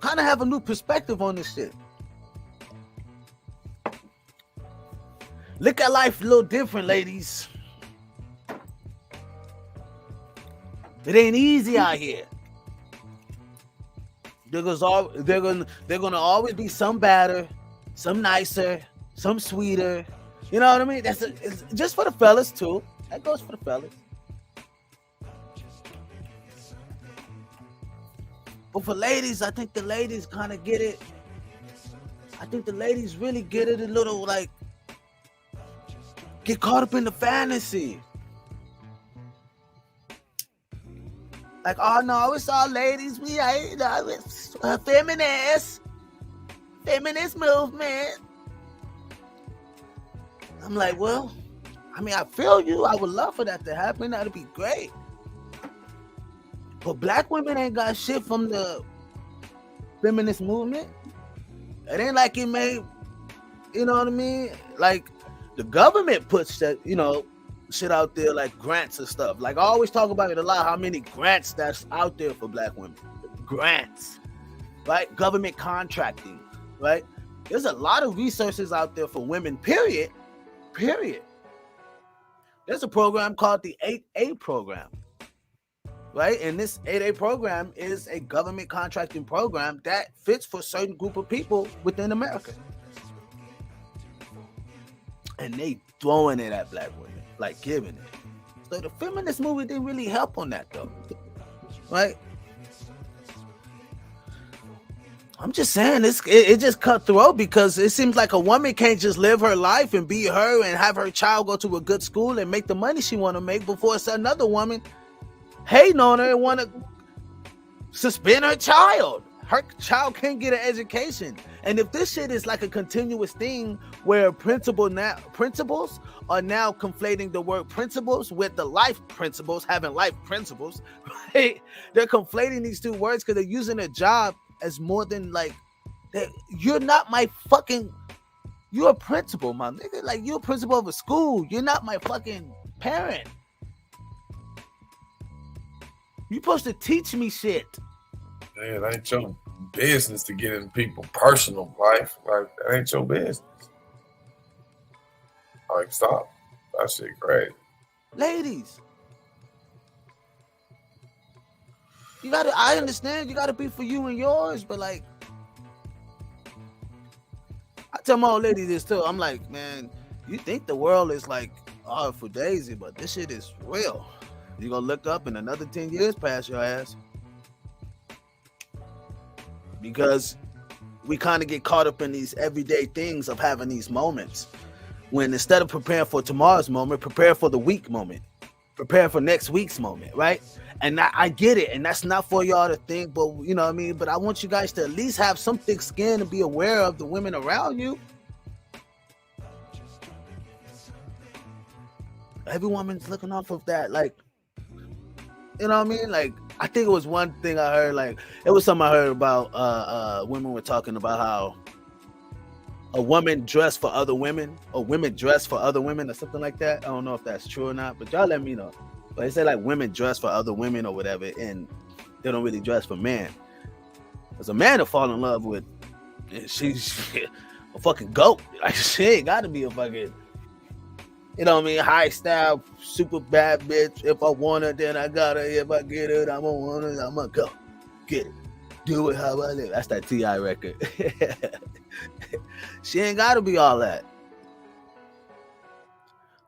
Kind of have a new perspective on this shit. Look at life a little different, ladies. It ain't easy out here. There's gonna always be some better, some nicer, some sweeter. You know what I mean? It's just for the fellas too. That goes for the fellas. But for ladies, I think the ladies kind of get it. I think the ladies really get it a little, like, get caught up in the fantasy. Like, oh no, it's all ladies. We ain't, it's a feminist movement. I'm like, well, I feel you. I would love for that to happen. That'd be great. But black women ain't got shit from the feminist movement. It ain't like it made, you know what I mean? Like, the government puts that, shit out there, like grants and stuff. Like, I always talk about it a lot, how many grants that's out there for black women. Grants, right? Government contracting, right? There's a lot of resources out there for women, period. There's a program called the 8A program, right? And this 8A program is a government contracting program that fits for a certain group of people within America. And they throwing it at black women, like giving it. So the feminist movement didn't really help on that though, right? I'm just saying it just cut through because it seems like a woman can't just live her life and be her and have her child go to a good school and make the money she want to make before it's another woman hating on her and want to suspend her child. Her child can't get an education. And if this shit is like a continuous thing where principals are now conflating the word principles with the life principles, having life principles, right? They're conflating these two words because they're using a job as more than like, you're not my fucking, you're a principal, my nigga. Like, you're a principal of a school. You're not my fucking parent. You're supposed to teach me shit. Yeah, that ain't true. business to get in people's personal life. Like, that ain't your business. Like, stop. That shit crazy. Ladies, you gotta, I understand you gotta be for you and yours, but like, I tell my old lady this too. I'm like, man, you think the world is like hard for Daisy, but this shit is real. You gonna look up and another 10 years pass your ass. Because we kind of get caught up in these everyday things of having these moments. When instead of preparing for tomorrow's moment, prepare for the week moment. Prepare for next week's moment, right? And I get it, and that's not for y'all to think, but you know what I mean? But I want you guys to at least have some thick skin and be aware of the women around you. Every woman's looking off of that, like, you know what I mean? Like, I think it was one thing I heard, like, it was something I heard about, women were talking about how a woman dressed for other women, or women dress for other women, or something like that. I don't know if that's true or not, but y'all let me know. But they say like women dress for other women or whatever, and they don't really dress for men. Because a man to fall in love with, she's a fucking goat. Like, she ain't got to be a fucking, you know what I mean, high style, super bad bitch. If I want her, then I got her. If I get it, I'm gonna want her. I'm gonna go get it. Do it how I live. That's that T.I. record. She ain't got to be all that.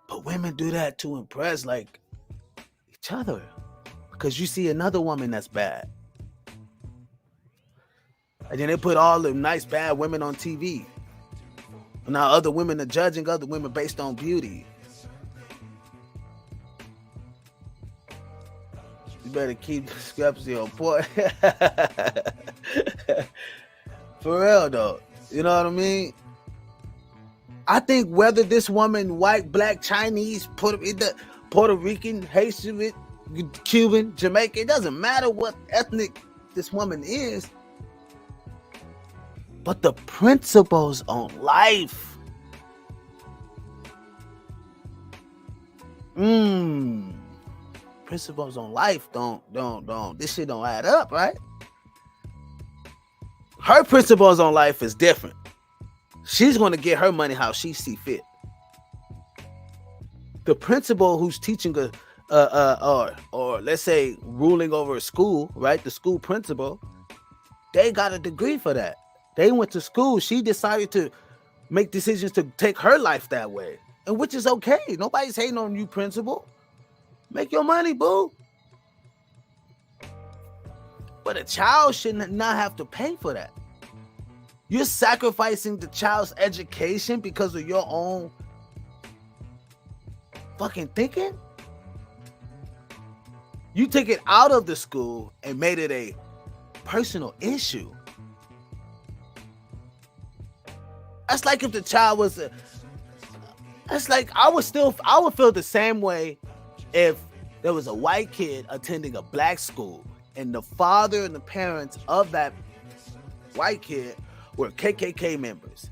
But women do that to impress, like, each other. Because you see another woman that's bad. And then they put all the nice, bad women on TV. And now other women are judging other women based on beauty. You better keep the discrepancy on point. For real, though. You know what I mean? I think whether this woman, white, black, Chinese, Puerto Rican, Haitian, Cuban, Jamaican, it doesn't matter what ethnic this woman is. But the principles on life. Principles on life don't. This shit don't add up, right? Her principles on life is different. She's going to get her money how she see fit. The principal who's teaching or let's say ruling over a school, right? The school principal, they got a degree for that. They went to school. She decided to make decisions to take her life that way, and which is okay. Nobody's hating on you, principal. Make your money, boo. But a child should not have to pay for that. You're sacrificing the child's education because of your own fucking thinking? You took it out of the school and made it a personal issue. That's like if the child was that's like I would feel the same way if there was a white kid attending a black school and the father and the parents of that white kid were KKK members,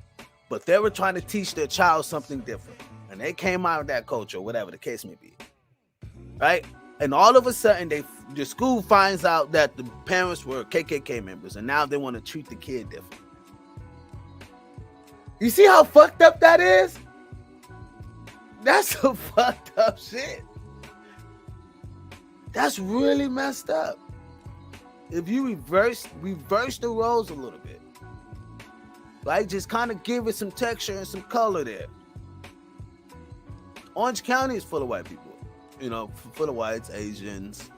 but they were trying to teach their child something different, and they came out of that culture, whatever the case may be, right? And all of a sudden, the school finds out that the parents were KKK members, and now they want to treat the kid different. You see how fucked up that is? That's some fucked up shit. That's really messed up. If you reverse the roles a little bit, right? Just kind of give it some texture and some color there. Orange County is full of white people, you know, full of whites, Asians,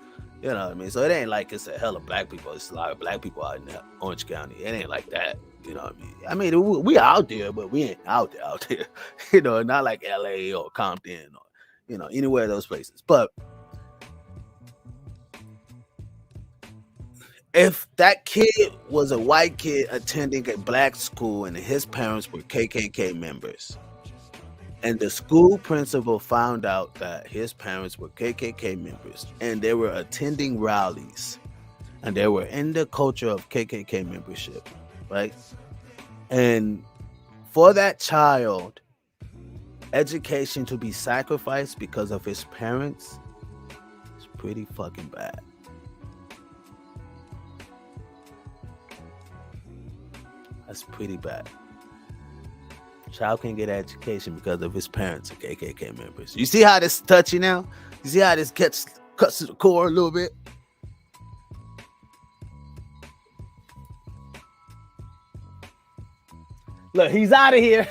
you know what I mean? So it ain't like it's a hell of black people. It's a lot of black people out in Orange County. It ain't like that, you know what I mean? I mean, we out there, but we ain't out there, you know, not like LA or Compton or, you know, anywhere of those places. But if that kid was a white kid attending a black school and his parents were KKK members, and the school principal found out that his parents were KKK members and they were attending rallies and they were in the culture of KKK membership, right? And for that child, education to be sacrificed because of his parents is pretty fucking bad. That's pretty bad. Child can't get education because of his parents are KKK members. You see how this is touchy now? You see how this cuts to the core a little bit? Look, he's out of here.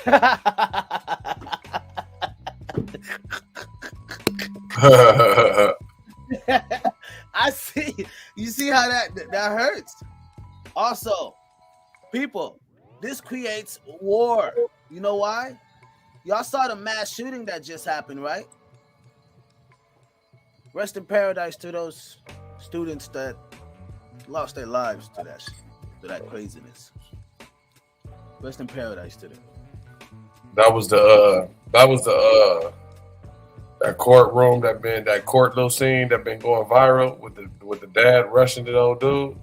I see. You see how that hurts? Also, people, this creates war. You know why? Y'all saw the mass shooting that just happened, right? Rest in paradise to those students that lost their lives to that craziness. Rest in paradise to them. That was the that courtroom that court little scene that been going viral with the dad rushing the old dude.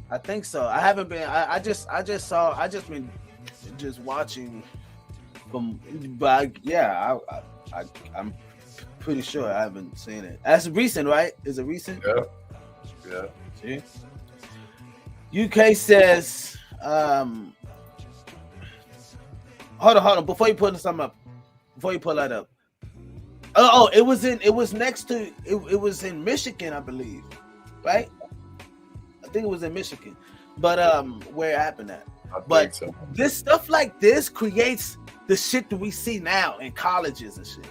I think so. I haven't been. I just been just watching from. But I'm pretty sure I haven't seen it. That's recent, right? Is it recent? Yeah. See? UK says. Hold on. Before you pull that up. It was in Michigan, I believe. Right? I think it was in Michigan. But where it happened at. But so. This stuff like this creates the shit that we see now in colleges and shit.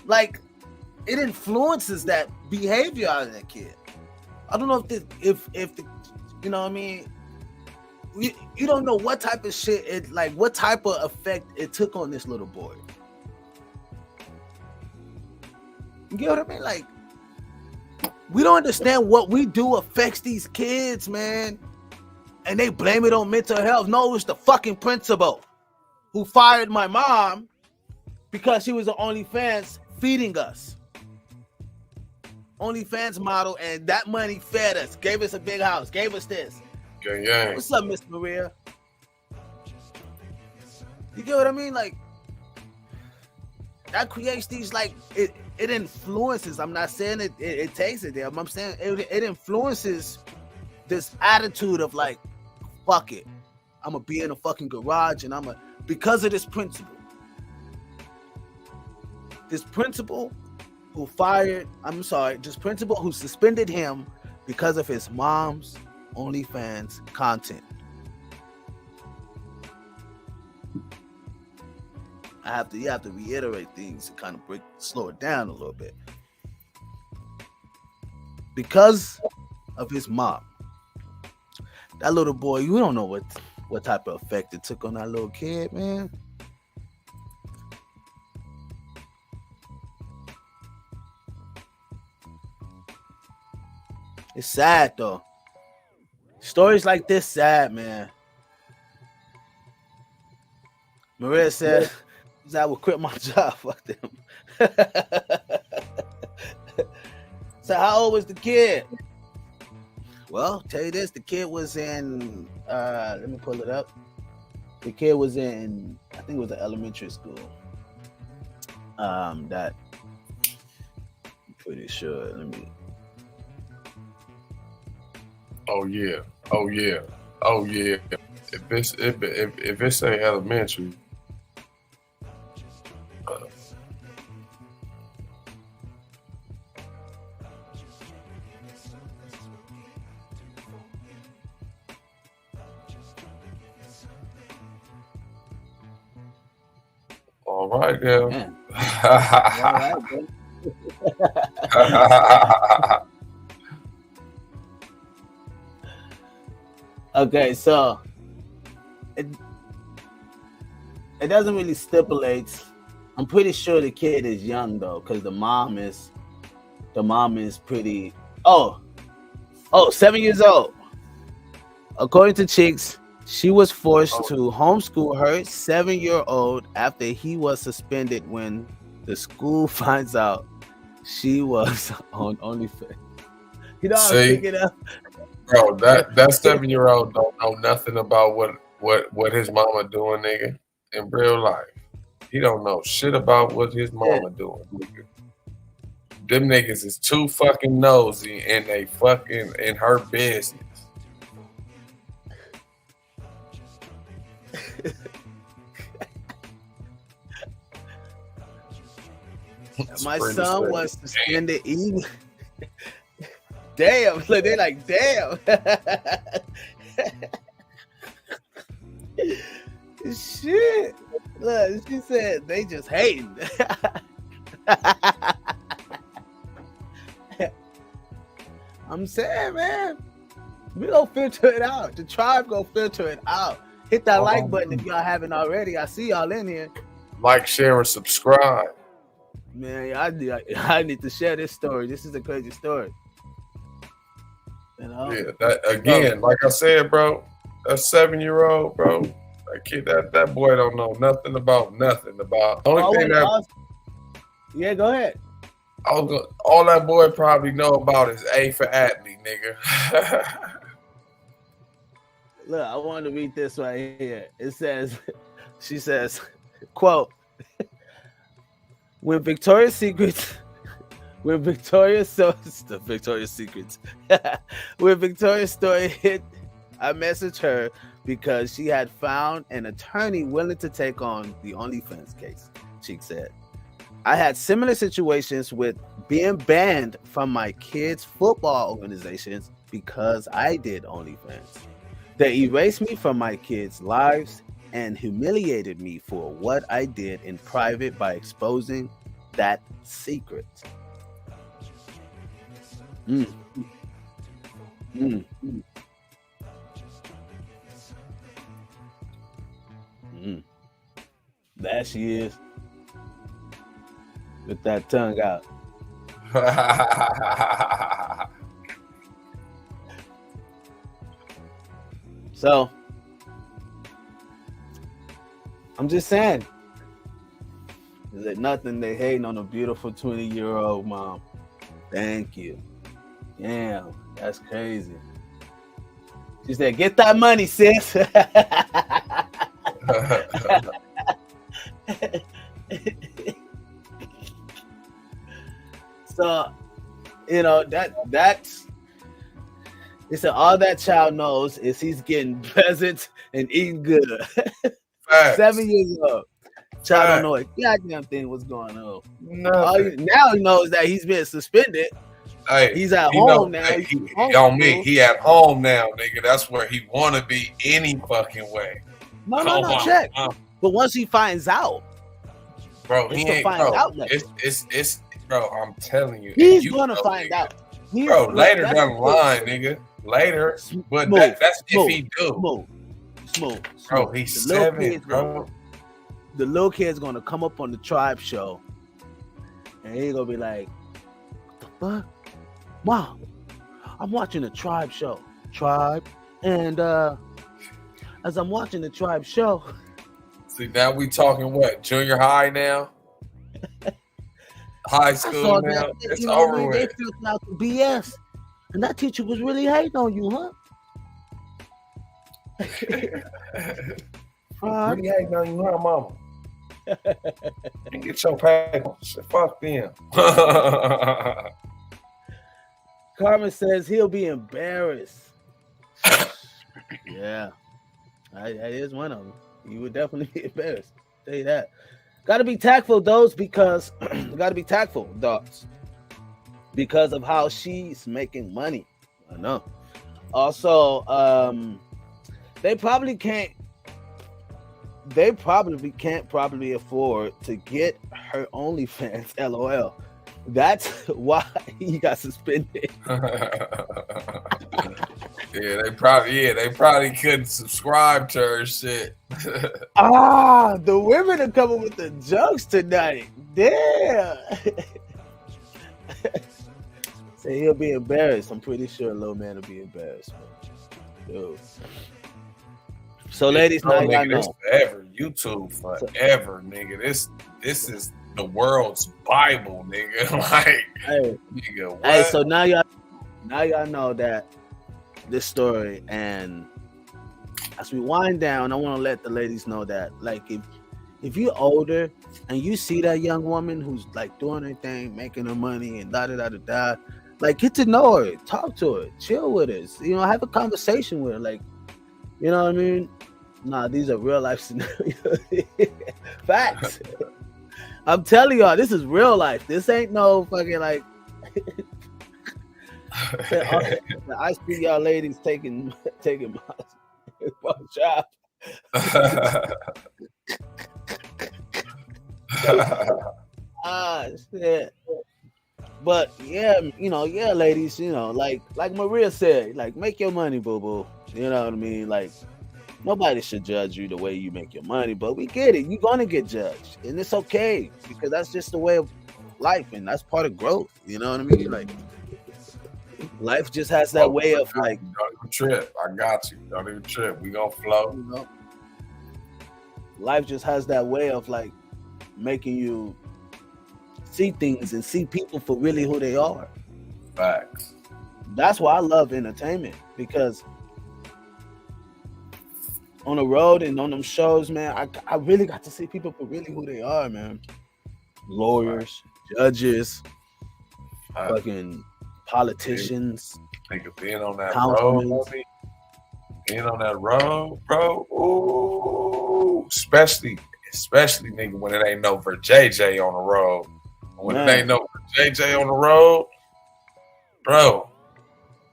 Like, it influences that behavior out of that kid. I don't know if the you know what I mean. You don't know what type of shit what type of effect it took on this little boy. You get what I mean? Like, we don't understand what we do affects these kids, man. And they blame it on mental health. No, it's the fucking principal who fired my mom because she was an OnlyFans feeding us. OnlyFans model, and that money fed us, gave us a big house, gave us this. Yeah. What's up, Miss Maria? You get what I mean? Like, that creates these, like, it influences. I'm not saying it takes it there. I'm saying it influences this attitude of, like, fuck it. I'm going to be in a fucking garage and because of this principal. This principal who suspended him because of his mom's OnlyFans content. You have to reiterate things and kind of slow it down a little bit. Because of his mom. That little boy, you don't know what type of effect it took on that little kid, man. It's sad though. Stories like this sad, man. Maria said, I would quit my job. Fuck them. So how old was the kid? Well, tell you this, the kid was in, let me pull it up. The kid was in, I think it was an elementary school. That, I'm pretty sure, let me. Oh yeah. If it's ain't elementary, all right, then. Okay, so it doesn't really stipulate. I'm pretty sure the kid is young though, because the mom is pretty 7 years old. According to Cheeks, she was forced to homeschool her 7-year-old after he was suspended when the school finds out she was on OnlyFans. You know how I'm picking up? Bro, that 7-year-old don't know nothing about what his mama doing, nigga, in real life. He don't know shit about what his mama doing, nigga. Them niggas is too fucking nosy and they fucking in her business. My son was suspended even. Damn, look, they like, damn. Shit. Look, she said they just hating. I'm saying, man, we gonna filter it out. The tribe gonna filter it out. Hit that like button if y'all haven't already. I see y'all in here. Like, share, and subscribe. Man, I need to share this story. This is a crazy story. You know? Yeah, that again, like I said, bro, that 7-year-old, bro, that kid, that boy don't know nothing about nothing. About only thing that. Yeah, go ahead. All that boy probably know about is A for athlete, nigga. Look, I want to read this right here. It says, she says, quote, when Victoria's Secret story hit, I messaged her because she had found an attorney willing to take on the OnlyFans case. Cheek said, I had similar situations with being banned from my kids' football organizations because I did OnlyFans. They erased me from my kids' lives and humiliated me for what I did in private by exposing that secret. There she is. With that tongue out. So, I'm just saying, is it nothing they hating on a beautiful 20-year-old mom? Thank you. Damn, that's crazy. She said, get that money, sis. So, you know, that's they said all that child knows is he's getting presents and eating good. 7 years old. Child don't know a goddamn thing what's going on. Now he knows that he's been suspended. Hey, he's at home now. Hey, he at home now, nigga. That's where he want to be any fucking way. No, check. But once he finds out, bro, he ain't out. It's bro. I'm telling you, he's gonna find out. Bro, later down the line, nigga. Later, but that's if he do. Smooth. Bro, he's 7, bro. The little kid's gonna come up on the Tribe show, and he's gonna be like, "What the fuck, Mom? I'm watching the Tribe show, and as I'm watching the Tribe show." See, now we talking what? Junior high now? High school now? It's over with. They filled out the BS, and that teacher was really hating on you, huh? Really hating on you, huh, Mama? And get your paper. Fuck them. Carmen says he'll be embarrassed. Yeah, that is one of them. You would definitely be embarrassed. I'll tell you that. Got to be tactful, those, because because of how she's making money. I know. Also, they probably can't afford to get her OnlyFans. LOL. That's why he got suspended. They probably couldn't subscribe to her shit. The women are coming with the jokes tonight. Damn. Say he'll be embarrassed. I'm pretty sure little man will be embarrassed. Dude. So, ladies, now y'all know. Forever, YouTube forever, nigga. This is the world's Bible, nigga. Like, nigga, what? Hey, so now y'all know that this story, and as we wind down, I want to let the ladies know that, like, if you're older and you see that young woman who's like doing her thing, making her money, and like, get to know her, talk to her, chill with her, have a conversation with her, like, you know what I mean? Nah, these are real life scenarios. Facts. I'm telling y'all, this is real life. This ain't no fucking like. I see y'all ladies taking my job. Shit. But yeah, ladies, like Maria said, like make your money, boo boo. You know what I mean? Like nobody should judge you the way you make your money, but we get it. You're gonna get judged, and it's okay because that's just the way of life, and that's part of growth. You know what I mean? Like life just has that way of like. Don't even trip. I got you. Don't even trip. We gonna flow. Life just has that way of like making you see things and see people for really who they are. Facts. That's why I love entertainment, because on the road and on them shows, man, I really got to see people for really who they are, man. Lawyers, judges, fucking politicians. Nigga, being on that road, bro. Ooh, especially nigga when it ain't no for JJ on the road. When it ain't no for JJ on the road, bro,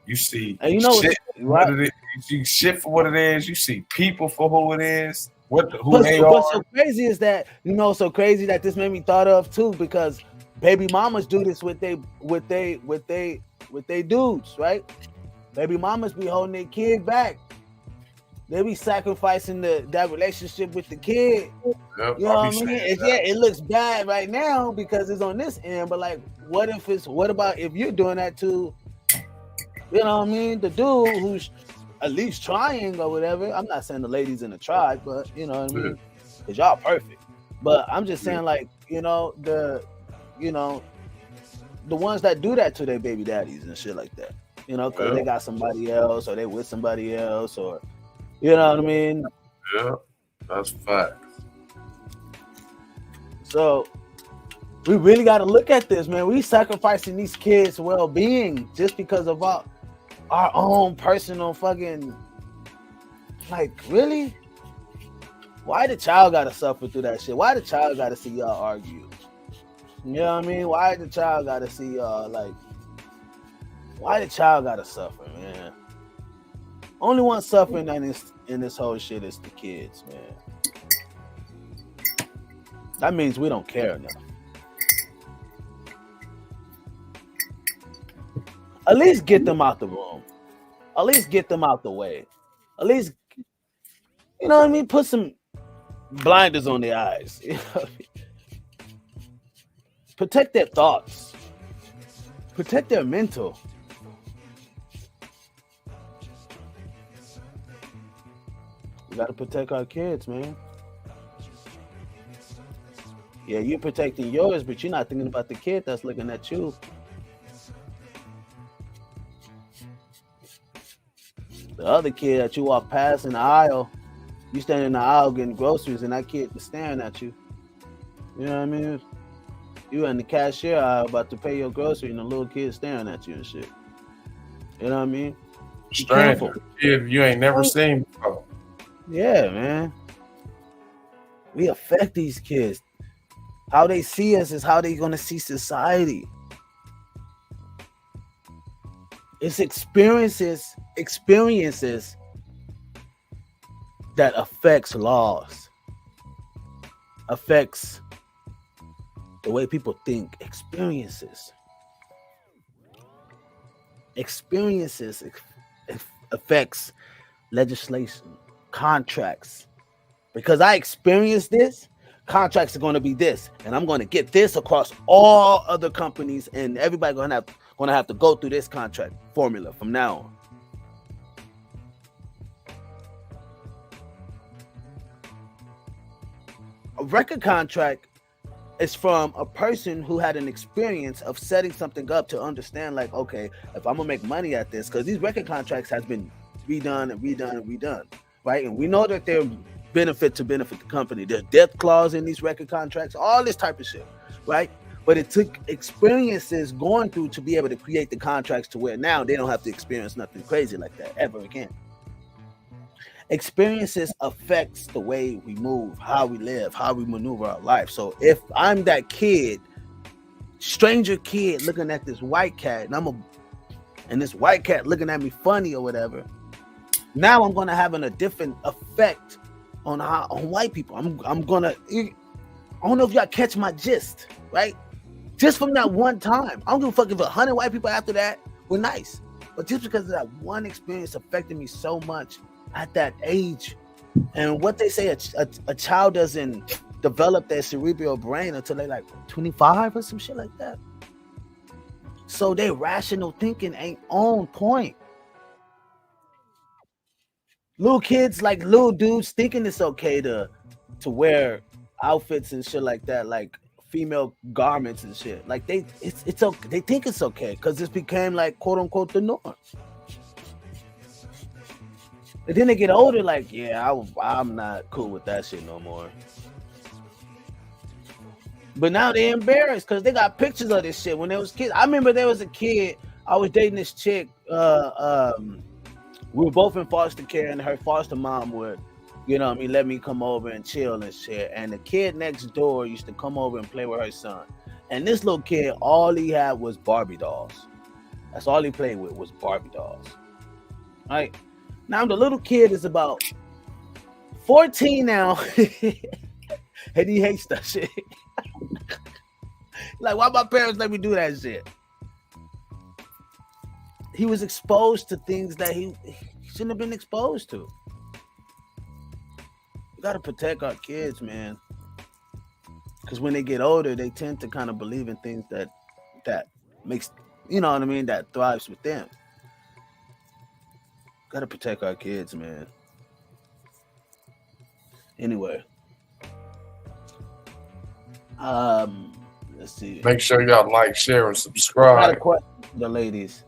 you see shit what it is. You see shit for what it is. You see people for who it is. Who they are. What's so crazy is that so crazy that this made me thought of too, because baby mamas do this with they dudes, right? Baby mamas be holding their kid back. They be sacrificing that relationship with the kid. Yep, you know what I mean? It looks bad right now because it's on this end, but like, what about if you're doing that to, you know what I mean, the dude who's at least trying or whatever. I'm not saying the ladies in the tribe, but you know what I mean? Because y'all perfect. But I'm just saying, like, the ones that do that to their baby daddies and shit like that, because they got somebody else or they with somebody else, or you know what I mean? Yeah, that's facts. So we really got to look at this, man. We sacrificing these kids' well-being just because of our own personal fucking, like, really? Why the child got to suffer through that shit? Why the child got to see y'all argue? You know what I mean? Why the child got to see y'all, like, why the child got to suffer, man? Only one suffering in this whole shit is the kids, man. That means we don't care enough. At least get them out the room. At least get them out the way. At least, you know what I mean? Put some blinders on their eyes. You know what I mean? Protect their thoughts. Protect their mental. We gotta protect our kids, man. Yeah, you're protecting yours, but you're not thinking about the kid that's looking at you. The other kid that you walk past in the aisle, you stand in the aisle getting groceries, and that kid is staring at you. You know what I mean? You in the cashier aisle about to pay your grocery, and the little kid staring at you and shit. You know what I mean? Stranger, kid you ain't never seen before. Yeah, man. We affect these kids. How they see us is how they're gonna see society. It's experiences that affects laws, affects the way people think. Experiences affects legislation, contracts. Because I experienced this, contracts are going to be this, and I'm going to get this across all other companies, and everybody going to have to go through this contract formula from now on. A record contract is from a person who had an experience of setting something up to understand, like, okay, if I'm gonna make money at this, because these record contracts has been redone, right? And we know that they're benefit the company. There's death clause in these record contracts, all this type of shit, right? But it took experiences going through to be able to create the contracts to where now they don't have to experience nothing crazy like that ever again. experiences affects the way we move, how we live, how we maneuver our life. So if I'm that kid, stranger kid looking at this white cat, and this white cat looking at me funny or whatever, now I'm gonna have a different effect on white people. I'm gonna, I don't know if y'all catch my gist, right? Just from that one time. I don't give a fuck if 100 white people after that were nice. But just because of that one experience affected me so much at that age. And what they say, a child doesn't develop their cerebral brain until they're like 25 or some shit like that. So their rational thinking ain't on point. Little kids, like little dudes, thinking it's okay to wear outfits and shit like that, like female garments and shit. Like it's okay. They think it's okay because this became like quote unquote the norm. And then they get older, like, yeah, I'm not cool with that shit no more. But now they're embarrassed because they got pictures of this shit when they was kids. I remember there was a kid, I was dating this chick. We were both in foster care, and her foster mom would, let me come over and chill and shit. And the kid next door used to come over and play with her son. And this little kid, all he had was Barbie dolls. That's all he played with was Barbie dolls. Right? Now the little kid is about 14 now, and he hates that shit. Like, why my parents let me do that shit? He was exposed to things that he shouldn't have been exposed to. We gotta protect our kids, man. Because when they get older, they tend to kind of believe in things that makes, that thrives with them. Gotta protect our kids, man. Anyway. Let's see. Make sure y'all like, share, and I subscribe. got a question for the ladies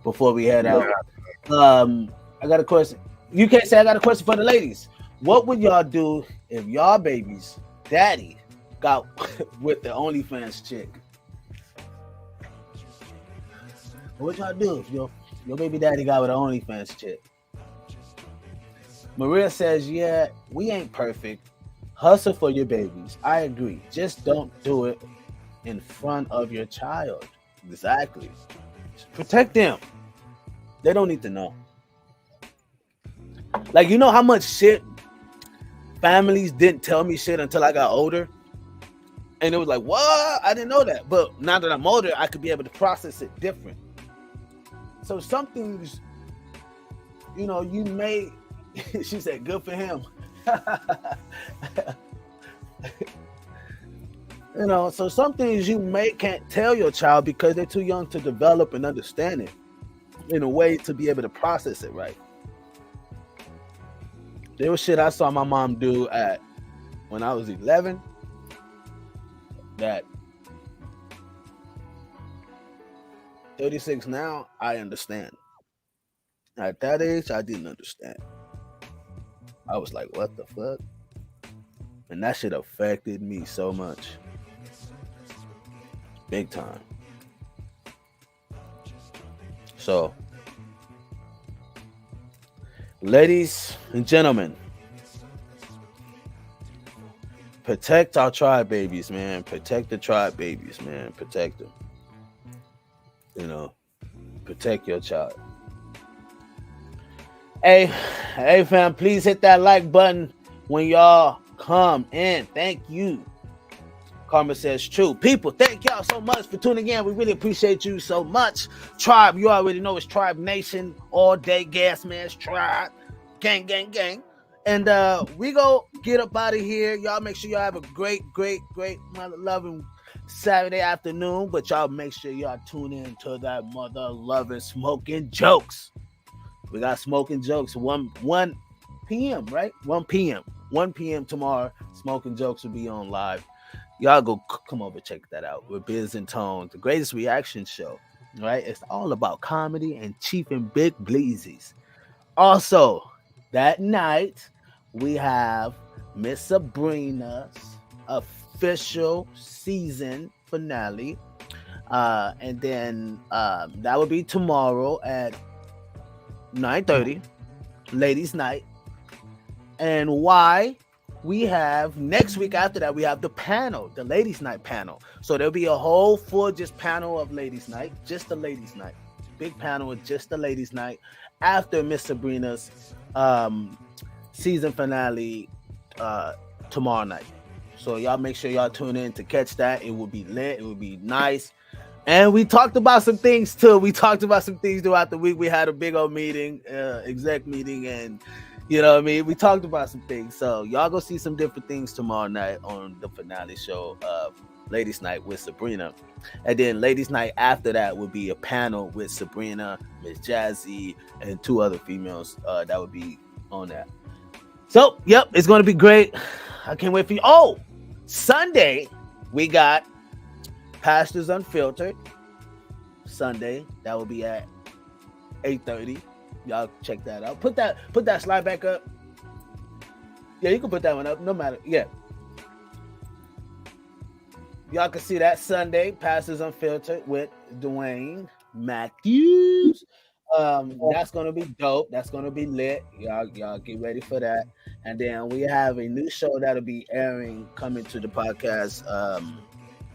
before we head out. I got a question. You can't say I got a question for the ladies. What would y'all do if y'all baby's daddy got with the OnlyFans chick? What would y'all do if your baby daddy got with an OnlyFans chick? Maria says, yeah, we ain't perfect. Hustle for your babies. I agree. Just don't do it in front of your child. Exactly. Protect them. They don't need to know. Like, you know how much shit families didn't tell me shit until I got older? And it was like, what? I didn't know that. But now that I'm older, I could be able to process it different. So some things, you may, she said, good for him. So some things you can't tell your child because they're too young to develop and understand it in a way to be able to process it right. There was shit I saw my mom do when I was 11 that 36 now, I understand. At that age, I didn't understand. I was like, what the fuck? And that shit affected me so much. Big time. So, ladies and gentlemen, protect our tribe babies, man. Protect the tribe babies, man. Protect them. Protect your child. Hey, fam, please hit that like button when y'all come in. Thank you. Karma says true. People, thank y'all so much for tuning in. We really appreciate you so much. Tribe, you already know it's Tribe Nation. All day Gasmasktribe Tribe. Gang, gang, gang. And we go get up out of here. Y'all make sure y'all have a great, great, great mother-loving Saturday afternoon. But y'all make sure y'all tune in to that mother-loving Smoking Jokes. We got Smoking Jokes 1 p.m., right? 1 p.m. 1 p.m. tomorrow. Smoking Jokes will be on live. Y'all go come over, check that out. With Biz and Tone, the greatest reaction show, right? It's all about comedy and Chief and Big Bleezies. Also, that night, we have Miss Sabrina's official season finale. And then that will be tomorrow at 9:30. ladies' night, and why we have next week after that we have the panel, the ladies' night panel. So there'll be a whole full just panel of ladies' night, just the ladies' night, big panel with just the ladies' night after Miss Sabrina's season finale tomorrow night. So y'all make sure y'all tune in to catch that. It will be lit. It will be nice. And we talked about some things too. We talked about some things throughout the week. We had a big old meeting, exec meeting, and you know what I mean? We talked about some things. So y'all go see some different things tomorrow night on the finale show of Ladies Night with Sabrina. And then Ladies Night after that will be a panel with Sabrina, Miss Jazzy, and 2 other females that would be on that. So, yep, it's going to be great. I can't wait for you. Oh, Sunday, we got Pastors Unfiltered. Sunday, that will be at 8:30. Y'all check that out. Put that slide back up. Yeah, you can put that one up. No matter. Yeah. Y'all can see that Sunday, Pastors Unfiltered with Dwayne Matthews. That's gonna be dope. That's gonna be lit. Y'all get ready for that. And then we have a new show that'll be airing, coming to the podcast. I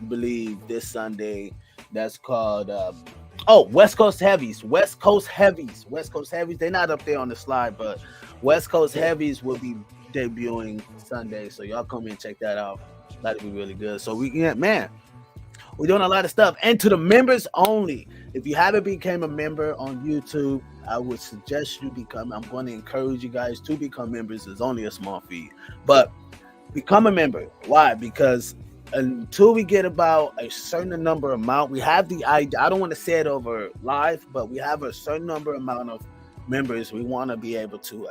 believe this Sunday. That's called West Coast Heavies. West Coast Heavies. They're not up there on the slide, but West Coast Heavies will be debuting Sunday. So y'all come in and check that out. That'll be really good. So we're doing a lot of stuff. And to the members only, if you haven't become a member on YouTube, I would suggest you become. I'm going to encourage you guys to become members. It's only a small fee, but become a member. Why? Because until we get about a certain number amount, we have the idea. I don't want to say it over live, but we have a certain number amount of members we want to be able to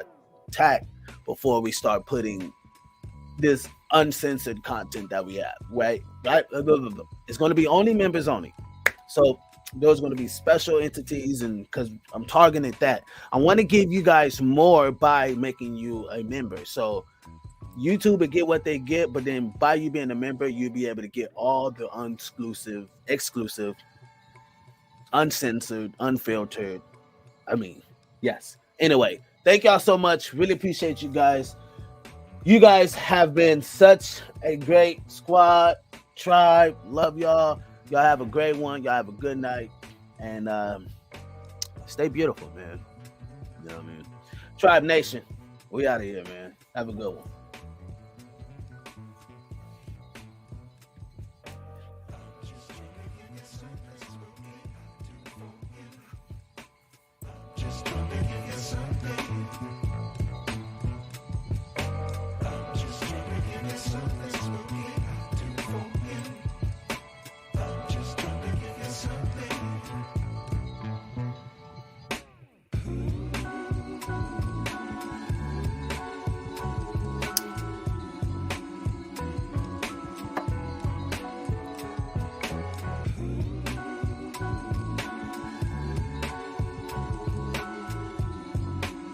attack before we start putting this uncensored content that we have, right? It's going to be only members only. So there's going to be special entities, and because I'm targeting that, I want to give you guys more by making you a member. So YouTube will get what they get, but then by you being a member, you'll be able to get all the exclusive, uncensored, unfiltered. Yes. Anyway, thank y'all so much. Really appreciate you guys. You guys have been such a great squad, tribe. Love y'all. Y'all have a great one. Y'all have a good night. And stay beautiful, man. You know what I mean? Tribe Nation, we out of here, man. Have a good one.